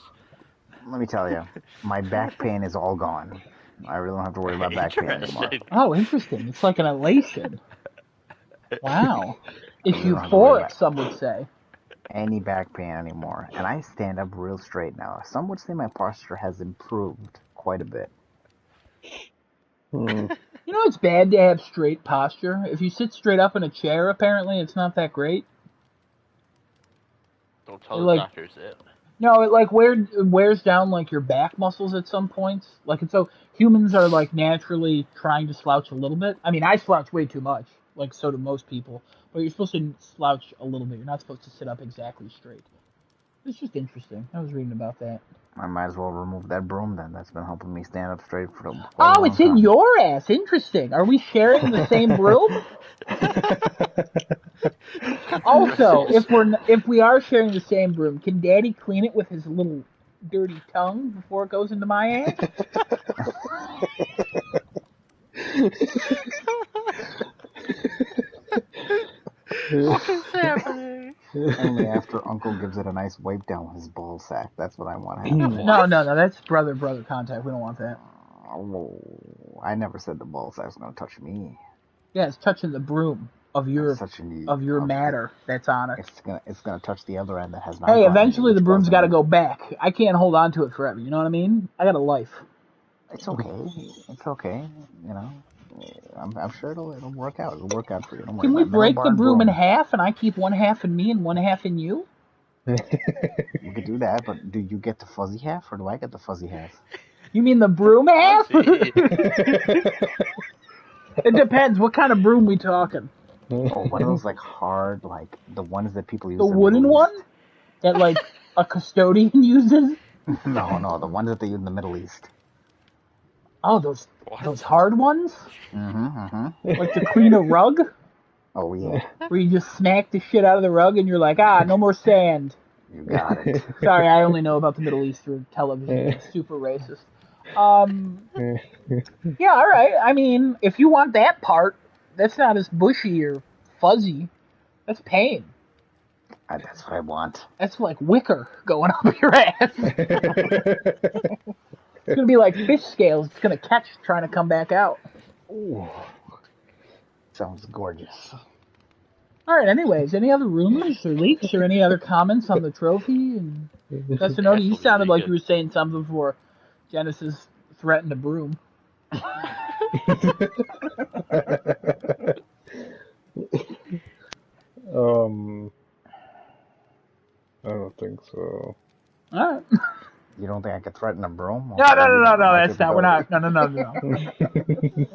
A: Let me tell you, my back pain is all gone. I really don't have to worry about back pain anymore.
B: Interesting.
C: Oh, interesting. It's like an elation. Wow.
A: I
C: It's
A: really don't have to worry
C: euphoric,
A: about
C: some would say.
A: any back pain anymore, and I stand up real straight now. Some would say my posture has improved quite a bit.
C: You know, it's bad to have straight posture. If you sit straight up in a chair, apparently, it's not that great.
B: Don't tell
C: It
B: the
C: like
B: doctors it.
C: no, it like wears down like your back muscles at some points. Like it's so humans are like naturally trying to slouch a little bit. I mean, I slouch way too much. Like so do most people. But you're supposed to slouch a little bit. You're not supposed to sit up exactly straight. It's just interesting. I was reading about that.
A: I might as well remove that broom then. That's been helping me stand up straight for quite a
C: Oh,
A: long
C: it's in
A: time.
C: your ass. Interesting. Are we sharing the same broom? Also, if we are sharing the same broom, can Daddy clean it with his little dirty tongue before it goes into my ass?
B: What is happening?
A: Only after Uncle gives it a nice wipe down with his ball sack. That's what I want to happen.
C: No. That's brother contact. We don't want that.
A: Oh, I never said the ball sack's gonna touch me.
C: Yeah, it's touching the broom. of your
A: Such a neat.
C: matter that's on it.
A: It's gonna touch the other end that has not.
C: Hey,
A: gone into
C: eventually the
A: each
C: broom's
A: bosom.
C: got to go back. I can't hold on to it forever. You know what I mean? I got a life.
A: It's okay. It's okay. You know, I'm sure it'll work out. It'll work out for you. Don't worry
C: Can we
A: about it. Middle
C: break the
A: barn
C: broom in
A: broom.
C: half and I keep one half in me and one half in you?
A: We could do that, but do you get the fuzzy half or do I get the fuzzy half?
C: You mean the broom half?
B: Fuzzy.
C: It depends. What kind of broom we talking?
A: Oh, one of those like hard, like the ones that people use.
C: The
A: in the
C: wooden
A: Middle
C: one
A: East.
C: that like a custodian uses?
A: No, the ones that they use in the Middle East.
C: Oh, those
B: What?
C: hard ones?
A: Mm-hmm.
C: Like to clean a rug?
A: Oh yeah,
C: Where you just smack the shit out of the rug and you're like, no more sand.
A: you got it.
C: Sorry, I only know about the Middle East through television. It's super racist. Yeah, all right. I mean, if you want that part, that's not as bushy or fuzzy. That's pain.
A: That's what I want.
C: That's like wicker going up your ass. It's gonna be like fish scales. It's gonna catch trying to come back out.
A: Ooh, sounds gorgeous.
C: All right. Anyways, any other rumors or leaks or any other comments on the trophy? And Casanova, you sounded like you were saying something before Genesis threatened a broom.
E: I don't think so.
C: All right.
A: You don't think I could threaten a broom?
C: No.
A: Okay, you don't know my
C: That's not. We're not.
A: capability.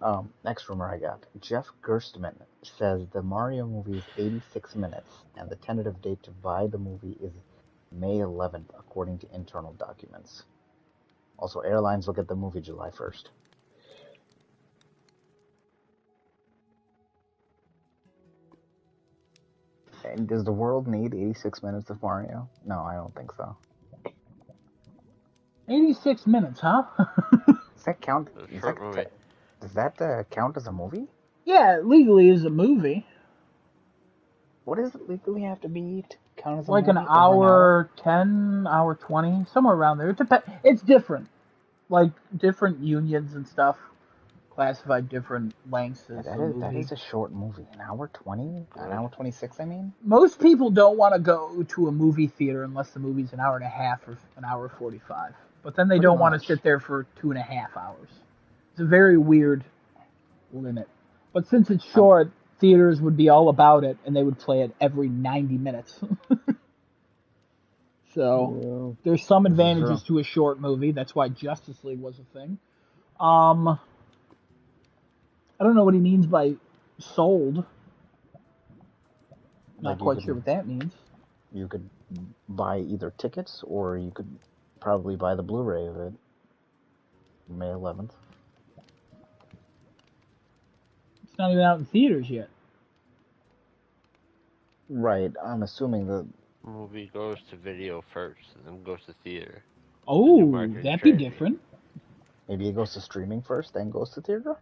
C: No.
A: Next rumor I got. Jeff Gerstmann says the Mario movie is 86 minutes, and the tentative date to buy the movie is May 11th, according to internal documents. Also, airlines will get the movie July 1st. And does the world need 86 minutes of Mario? No, I don't think so.
C: 86 minutes, huh?
A: Does that count?
B: Short movie.
A: Does that count as a movie?
C: Yeah, legally is a movie.
A: What does it legally have to be to count as a
C: Like
A: movie?
C: an hour 10, hour 20, somewhere around there. It's different. Like, different unions and stuff classify different lengths as a movie.
A: That is a short movie. An hour 20? An hour 26, I mean?
C: Most people don't want to go to a movie theater unless the movie's an hour and a half or an hour 45. But then they
A: Pretty
C: don't want to
A: much.
C: sit there for 2.5 hours. It's a very weird limit. But since it's short, theaters would be all about it, and they would play it every 90 minutes. So there's some advantages to a short movie. That's why Justice League was a thing. I don't know what he means by sold. Not quite sure what that means.
A: You could buy either tickets or you could probably buy the Blu-ray of it. May 11th.
C: It's not even out in theaters yet.
A: Right. I'm assuming the
B: movie goes to video first and then goes to theater.
C: Oh, that'd be different.
A: Maybe it goes to streaming first, then goes to theater?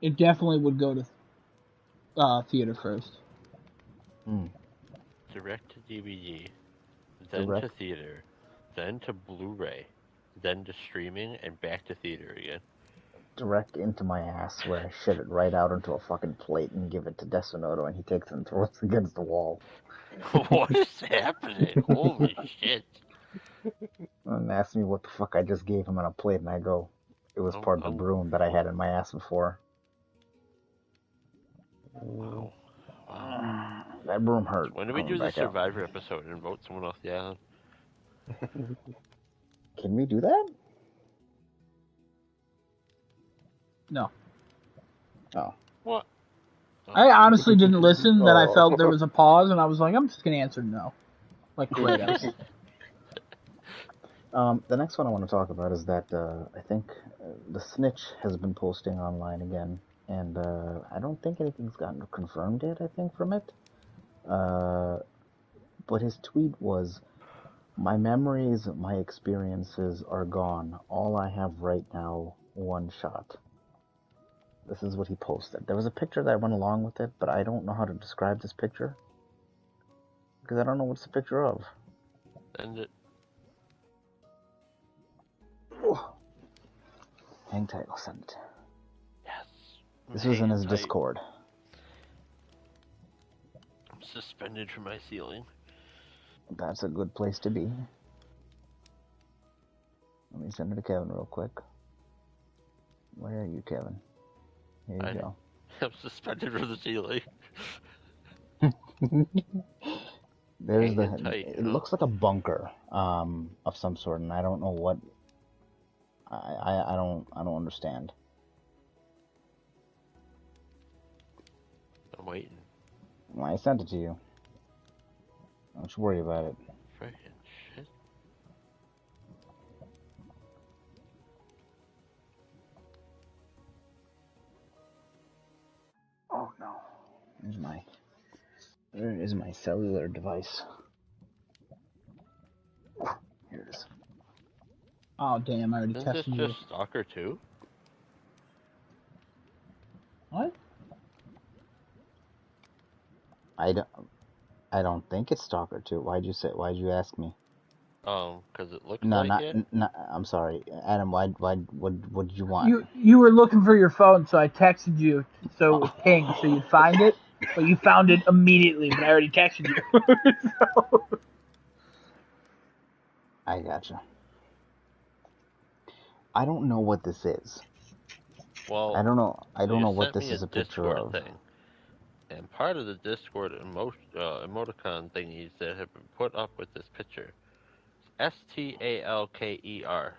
C: It definitely would go to theater first.
B: Direct to DVD, then to theater, then to Blu-ray, then to streaming, and back to theater again.
A: Direct into my ass, where I shit it right out into a fucking plate and give it to Desonoto, and he takes it and throws it against the wall.
B: What is happening? Holy shit.
A: And asks me what the fuck I just gave him on a plate, and I go, it was part of the broom that I had in my ass before.
B: Wow.
A: That broom hurt.
B: When do we do the Survivor episode and vote someone off the island?
A: Can we do that?
C: No.
A: Oh.
B: What?
C: I honestly didn't listen. Then I felt there was a pause, and I was like, I'm just gonna answer no, like Kratos.
A: The next one I want to talk about is that I think the Snitch has been posting online again, and I don't think anything's gotten confirmed yet, I think, from it. But his tweet was, my memories, my experiences are gone. All I have right now, one shot. This is what he posted. There was a picture that went along with it, but I don't know how to describe this picture. Because I don't know what's the picture of.
B: Send it.
A: Hang tight, I'll send it.
B: Yes.
A: This was in his
B: Tight.
A: Discord.
B: I'm suspended from my ceiling.
A: That's a good place to be. Let me send it to Kevin real quick. Where are you, Kevin? Here you go.
B: I'm suspended from the ceiling.
A: There's the.
B: Hanging tight,
A: It looks like a bunker, of some sort, and I don't know what. I don't understand.
B: I'm waiting.
A: Well, I sent it to you. Don't you worry about it.
B: Freaking shit.
A: Oh no. Where is my cellular device? Here it is.
C: Oh damn! I already
B: Isn't this
C: tested you.
B: just Stalker 2?
C: What?
A: I don't think it's Stalker 2. Why'd you ask me?
B: Because it looks
A: No,
B: like it.
A: I'm sorry. Adam, what did you want?
C: You were looking for your phone, so I texted you so it was ping, so you'd find it. But you found it immediately, but I already texted you. So.
A: I gotcha. I don't know what this is.
B: Well,
A: I don't know what
B: sent
A: this
B: me
A: is
B: a
A: a picture
B: Discord
A: of.
B: thing. And part of the Discord emoticon thingies that have been put up with this picture. Stalker.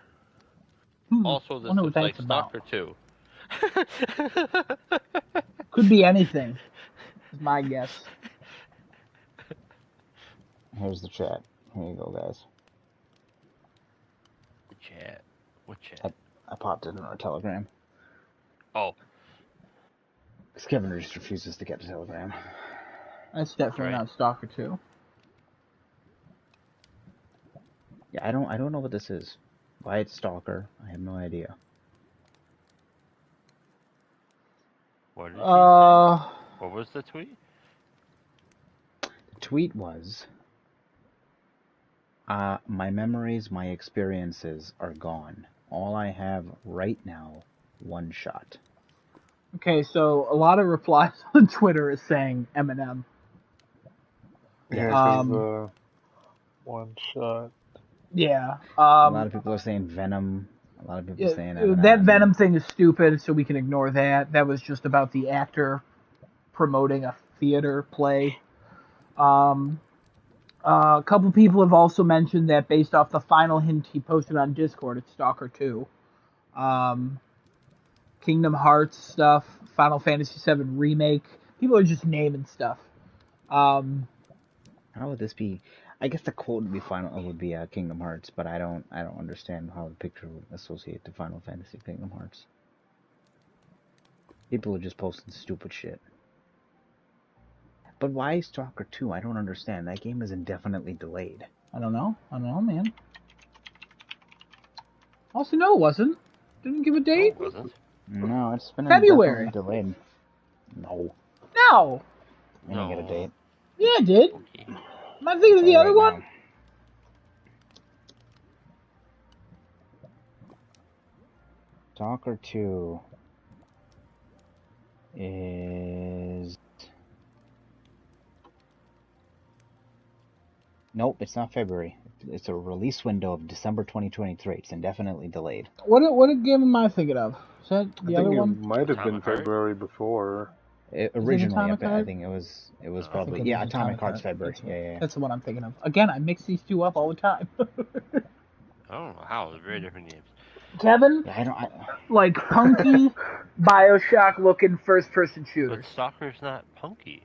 B: Also, this
C: Wonder what
B: looks like
C: that's about.
B: Stalker 2.
C: Could be anything. Is my guess.
A: Here's the chat. Here you go, guys.
B: The chat. What chat?
A: I popped it in our Telegram.
B: Oh.
A: Because Kevin just refuses to get the Telegram.
C: That's definitely
B: Right.
C: not Stalker 2.
A: Yeah, I don't know what this is. Why it's Stalker, I have no idea.
B: What did he say? What was the tweet?
A: The tweet was, my memories, my experiences are gone. All I have right now, one shot.
C: Okay, so a lot of replies on Twitter is saying Eminem.
E: Yeah,
A: Yeah.
E: because one shot.
C: Yeah.
A: A lot of people are saying Venom. A lot of people are saying Eminem.
C: That Venom thing is stupid, so we can ignore that. That was just about the actor promoting a theater play. A couple people have also mentioned that based off the final hint he posted on Discord, it's Stalker 2. Kingdom Hearts stuff, Final Fantasy VII Remake. People are just naming stuff.
A: How would this be? I guess the quote would be Kingdom Hearts, but I don't understand how the picture would associate to Final Fantasy Kingdom Hearts. People are just posting stupid shit. But why Stalker 2? I don't understand. That game is indefinitely delayed.
C: I don't know, man. Also, no, it wasn't. Didn't give a date.
B: No, it wasn't.
A: No, it's been
C: February.
A: indefinitely delayed. No.
C: No.
A: I didn't get a date.
C: Yeah, it did.
B: Okay.
C: Am I thinking of the other one?
A: Now. Stalker 2 is... Nope, it's not February. It's a release window of December 2023. It's indefinitely delayed.
C: What game am I thinking of? Is that the other one?
E: It might have been
B: Atomic Heart?
E: February before.
A: Originally,
C: Atomic
A: I
C: Heart?
A: think it was
C: I
A: probably...
C: think it
A: Yeah,
C: is
A: Atomic Heart's
C: Heart.
A: February. Yeah.
C: That's the one I'm thinking of. Again, I mix these two up all the time.
B: I don't know how. They're very different games.
C: Kevin,
A: Yeah,
C: like punky, Bioshock-looking first-person shooters.
B: But Stalker's not punky.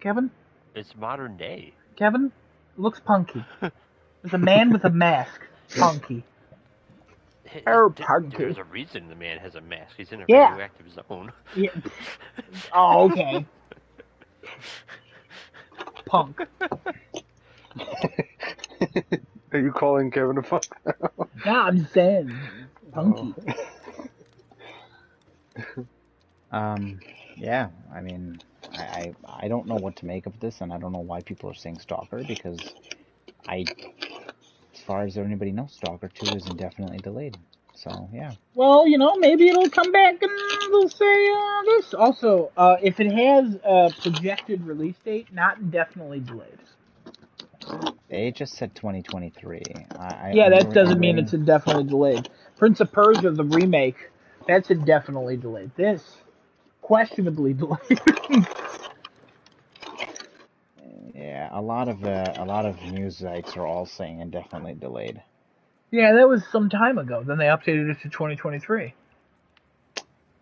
C: Kevin,
B: It's modern day.
C: Kevin, looks punky. There's a man with a mask. Punky. Punky.
B: There's a reason the man has a mask. He's in a
C: Yeah.
B: radioactive zone.
C: Yeah. Oh, okay. Punk.
E: Are you calling Kevin a fuck?
C: Nah, I'm just saying. Punky.
A: Yeah, I mean, I don't know what to make of this, and I don't know why people are saying Stalker, because as far as anybody knows, Stalker 2 is indefinitely delayed. So, yeah.
C: Well, maybe it'll come back in they'll say this. Also, if it has a projected release date, not indefinitely delayed.
A: They just said 2023.
C: Yeah, that doesn't mean
A: really...
C: it's indefinitely delayed. Prince of Persia, the remake, that's indefinitely delayed. This, questionably delayed.
A: Yeah, a lot of news sites are all saying indefinitely delayed.
C: Yeah, that was some time ago. Then they updated it to 2023.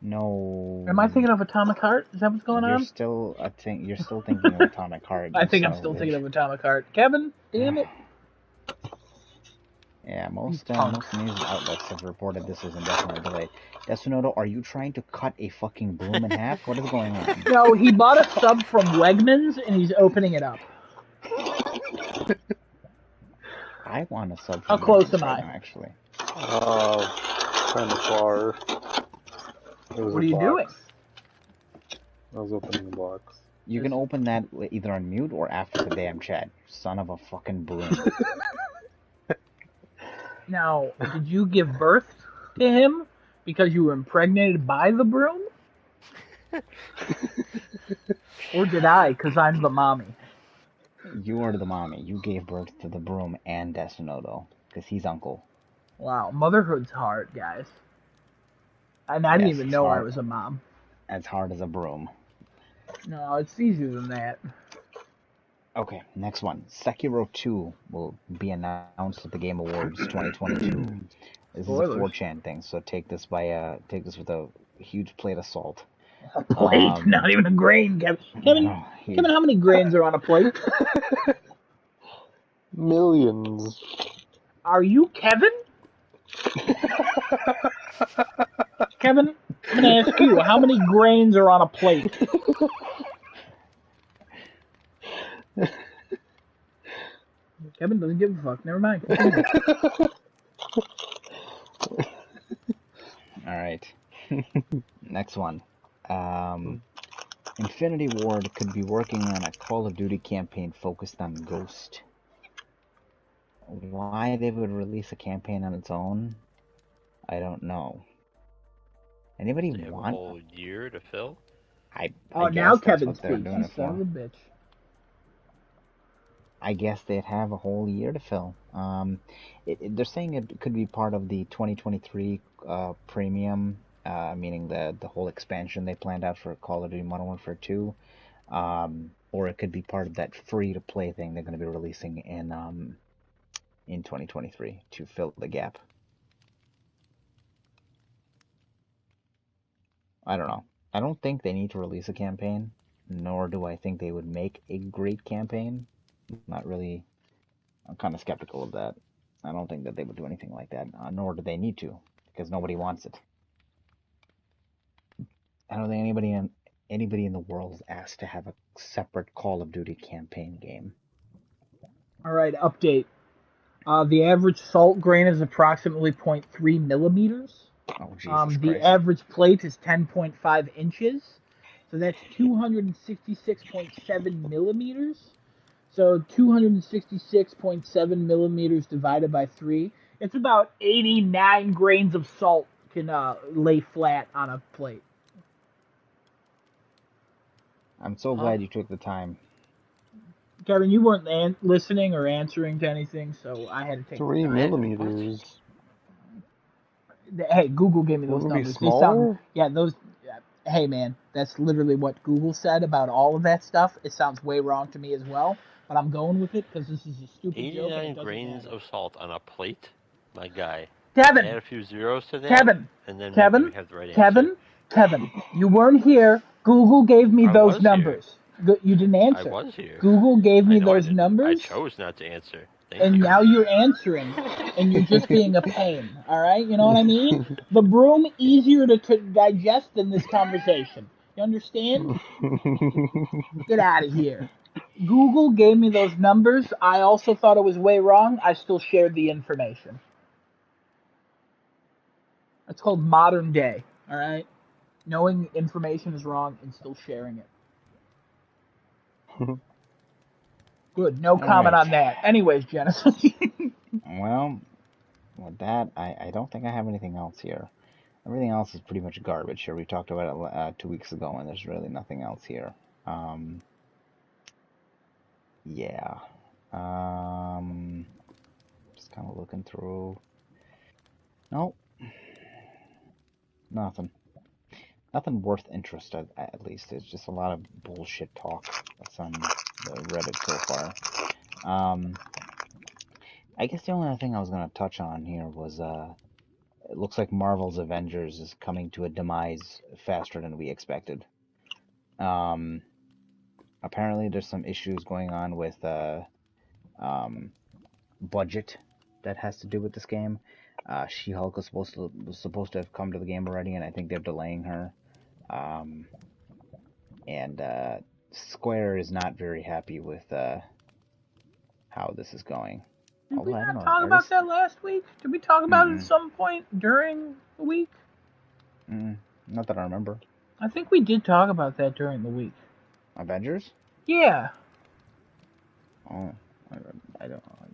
A: No.
C: Am I thinking of Atomic Heart? Is that what's going
A: You're
C: on?
A: still, you're still thinking of Atomic Heart.
C: I
A: You
C: think
A: son
C: I'm
A: of a
C: still thinking
A: bitch.
C: of Atomic Heart. Kevin, damn it.
A: Yeah, most
C: punks.
A: news outlets have reported this is indefinitely delayed. Desunoto, are you trying to cut a fucking broom in half? What is going on?
C: No, he bought a sub from Wegmans and he's opening it up.
A: I want a sub
C: How
A: from
C: close
A: Wegmans
C: am
A: right
C: I?
A: now, actually.
E: Kind of far. There was
C: What
E: a
C: are you doing?
E: box. I was opening a box.
A: You can open that either on mute or after the damn chat. Son of a fucking broom.
C: Now, did you give birth to him because you were impregnated by the broom? Or did I, because I'm the mommy?
A: You are the mommy. You gave birth to the broom and Desunoto, because he's uncle.
C: Wow, motherhood's hard, guys. And I didn't
A: Yes,
C: even
A: it's
C: know I
A: hard.
C: was a mom.
A: As hard as a broom.
C: No, it's easier than that.
A: Okay, next one. Sekiro 2 will be announced at the Game Awards 2022. This is a
C: Spoilers.
A: 4chan thing, so take this with a huge plate of salt.
C: A plate, not even a grain, Kevin. Kevin, how many grains are on a plate?
E: Millions.
C: Are you Kevin? Kevin, I'm going to ask you, how many grains are on a plate? Kevin doesn't give a fuck. Never mind.
A: Alright. Next one. Infinity Ward could be working on a Call of Duty campaign focused on Ghost. Why they would release a campaign on its own, I don't know. Anybody
B: They have a whole year to fill.
A: I
C: Oh,
A: guess
C: now
A: that's
C: Kevin
A: what they're
C: speaks.
A: doing
C: You
A: it
C: son of
A: for.
C: a bitch.
A: I guess they'd have a whole year to fill. They're saying it could be part of the 2023 premium, meaning the whole expansion they planned out for Call of Duty Modern Warfare 2, or it could be part of that free-to-play thing they're going to be releasing in 2023 to fill the gap. I don't know. I don't think they need to release a campaign, nor do I think they would make a great campaign. Not really. I'm kind of skeptical of that. I don't think that they would do anything like that, nor do they need to, because nobody wants it. I don't think anybody in the world is asked to have a separate Call of Duty campaign game.
C: All right, update. The average salt grain is approximately 0.3 millimeters.
A: Oh, Jesus
C: The
A: Christ.
C: average plate is 10.5 inches. So that's 266.7 millimeters. So 266.7 millimeters divided by 3. It's about 89 grains of salt can lay flat on a plate.
A: I'm so glad you took the time.
C: Kevin, you weren't listening or answering to anything, so I had to take
E: 3
C: the time.
E: millimeters.
C: Hey, Google gave me those
E: Wouldn't it be
C: numbers. They sound,
E: smaller?
C: those. Hey, man, that's literally what Google said about all of that stuff. It sounds way wrong to me as well, but I'm going with it because this is a stupid joke and it
B: 89
C: doesn't
B: grains
C: matter.
B: of salt on a plate? My guy.
C: Kevin,
B: Add a few zeros to that,
C: Kevin,
B: and then maybe we
C: Kevin,
B: have the right answer.
C: Kevin, you weren't here. Google gave me
B: I
C: those
B: was here.
C: numbers. You didn't
B: I
C: answer.
B: was here.
C: Google gave
B: I
C: me
B: know I
C: those
B: didn't. I
C: numbers,
B: chose not to answer. Thank
C: and
B: you.
C: now you're answering, and you're just being a pain. All right, you know what I mean? The broom easier to digest than this conversation. You understand? Get out of here. Google gave me those numbers. I also thought it was way wrong. I still shared the information. It's called modern day. All right, knowing information is wrong and still sharing it. Good. No comment on that. Anyways, Genesis.
A: Well, with that, I don't think I have anything else here. Everything else is pretty much garbage here. We talked about it 2 weeks ago, and there's really nothing else here. Yeah. Just kind of looking through. Nope. Nothing. Nothing worth interest, at least. It's just a lot of bullshit talk that's on the Reddit so far. I guess the only other thing I was going to touch on here was it looks like Marvel's Avengers is coming to a demise faster than we expected. Apparently, there's some issues going on with budget that has to do with this game. She-Hulk was supposed to have come to the game already, and I think they're delaying her. And Square is not very happy with how this is going.
C: Did
A: Although
C: we
A: I don't
C: not
A: know.
C: talk about that last week? Did we talk about it at
A: Mm-mm.
C: some point during the week?
A: Not that I remember.
C: I think we did talk about that during the week.
A: Avengers?
C: Yeah.
A: Oh, I don't.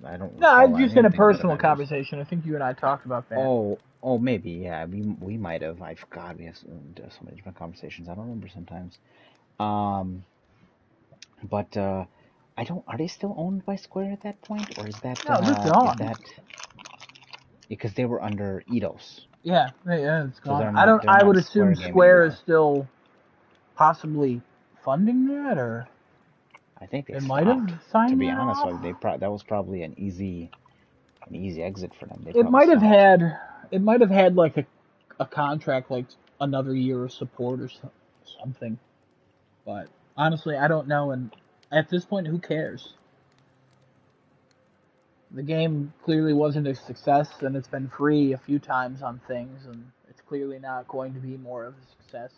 A: I don't.
C: No,
A: recall
C: just in a
A: anything about
C: personal
A: Avengers.
C: conversation. I think you and I talked about that.
A: Oh, maybe. Yeah, we might have. I forgot. We have so many different conversations. I don't remember sometimes. But I don't. Are they still owned by Square at that point, or is that
C: No, they're gone.
A: is that because they were under Eidos?
C: Yeah, it's
A: So
C: gone.
A: they're not. They're
C: I
A: not
C: would
A: Square
C: assume
A: Game
C: Square
A: anymore.
C: is still possibly funding that, or
A: I think they
C: might have
A: stopped.
C: signed
A: To be
C: that
A: honest
C: off.
A: with you, that was probably an easy exit for them. They
C: It
A: probably
C: might have
A: stopped.
C: had like a contract, like another year of support or something. But honestly, I don't know, and at this point, who cares? The game clearly wasn't a success, and it's been free a few times on things, and it's clearly not going to be more of a success.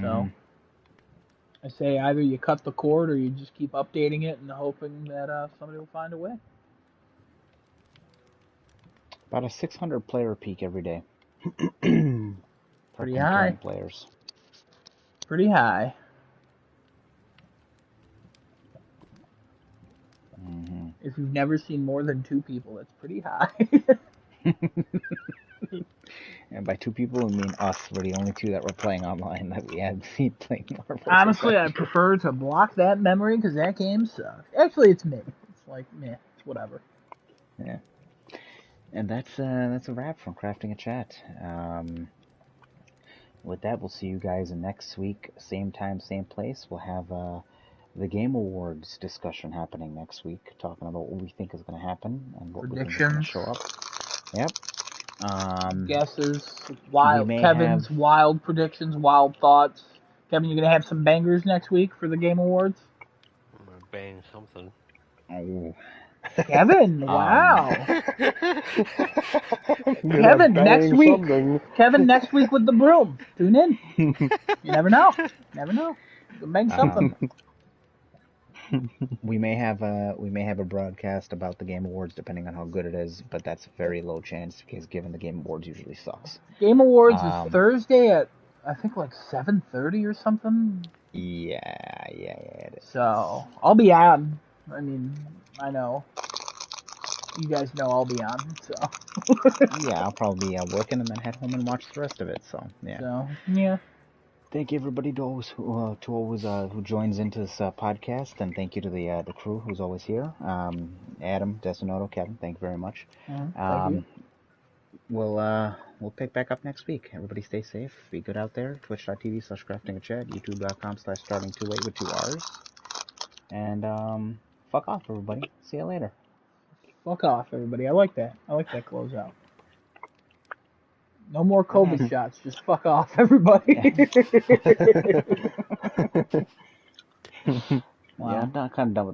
C: So, I say either you cut the cord or you just keep updating it and hoping that somebody will find a way.
A: About a 600 player peak every day. For
C: Pretty
A: concurrent
C: high.
A: players.
C: Pretty high. If you've never seen more than 2 people, that's pretty high.
A: And by 2 people, we mean us. We're the only 2 that were playing online that we had seen playing Marvel's
C: Honestly, I
A: Avengers.
C: prefer to block that memory because that game sucks. Actually, it's meh. It's like meh. It's whatever.
A: Yeah. And that's a wrap from Crafting a Chat. With that, we'll see you guys next week, same time, same place. We'll have the Game Awards discussion happening next week, talking about what we think is going to happen and what we think is going to show up. Yep.
C: Guesses, wild.
A: We may
C: Kevin's
A: have
C: wild predictions, wild thoughts. Kevin, you gonna have some bangers next week for the Game Awards?
B: I'm gonna bang something.
A: Oh.
C: Kevin, wow.
E: You're
C: Kevin,
E: not
C: next
E: banging
C: week.
E: something.
C: Kevin, next week with the broom. Tune in. You never know. Never know. You can bang something.
A: We may have a broadcast about the Game Awards depending on how good it is, but that's a very low chance because given the Game Awards usually sucks.
C: Game Awards is Thursday at I think like 7:30 or something.
A: Yeah, it is.
C: So I'll be on. I mean, I know. You guys know I'll be on. So
A: Yeah, I'll probably be working and then head home and watch the rest of it. So yeah.
C: So yeah.
A: Thank you everybody who joins into this podcast, and thank you to the crew who's always here. Adam, Desinoto, Kevin, thank you very much.
C: Thank you.
A: We'll pick back up next week. Everybody stay safe. Be good out there. Twitch.tv/craftingachat, youtube.com/starting28 with 2 R's. And fuck off, everybody. See you later.
C: Fuck off, everybody. I like that. I like that closeout. No more COVID shots. Just fuck off, everybody.
A: Wow. Yeah, I'm not kind of done with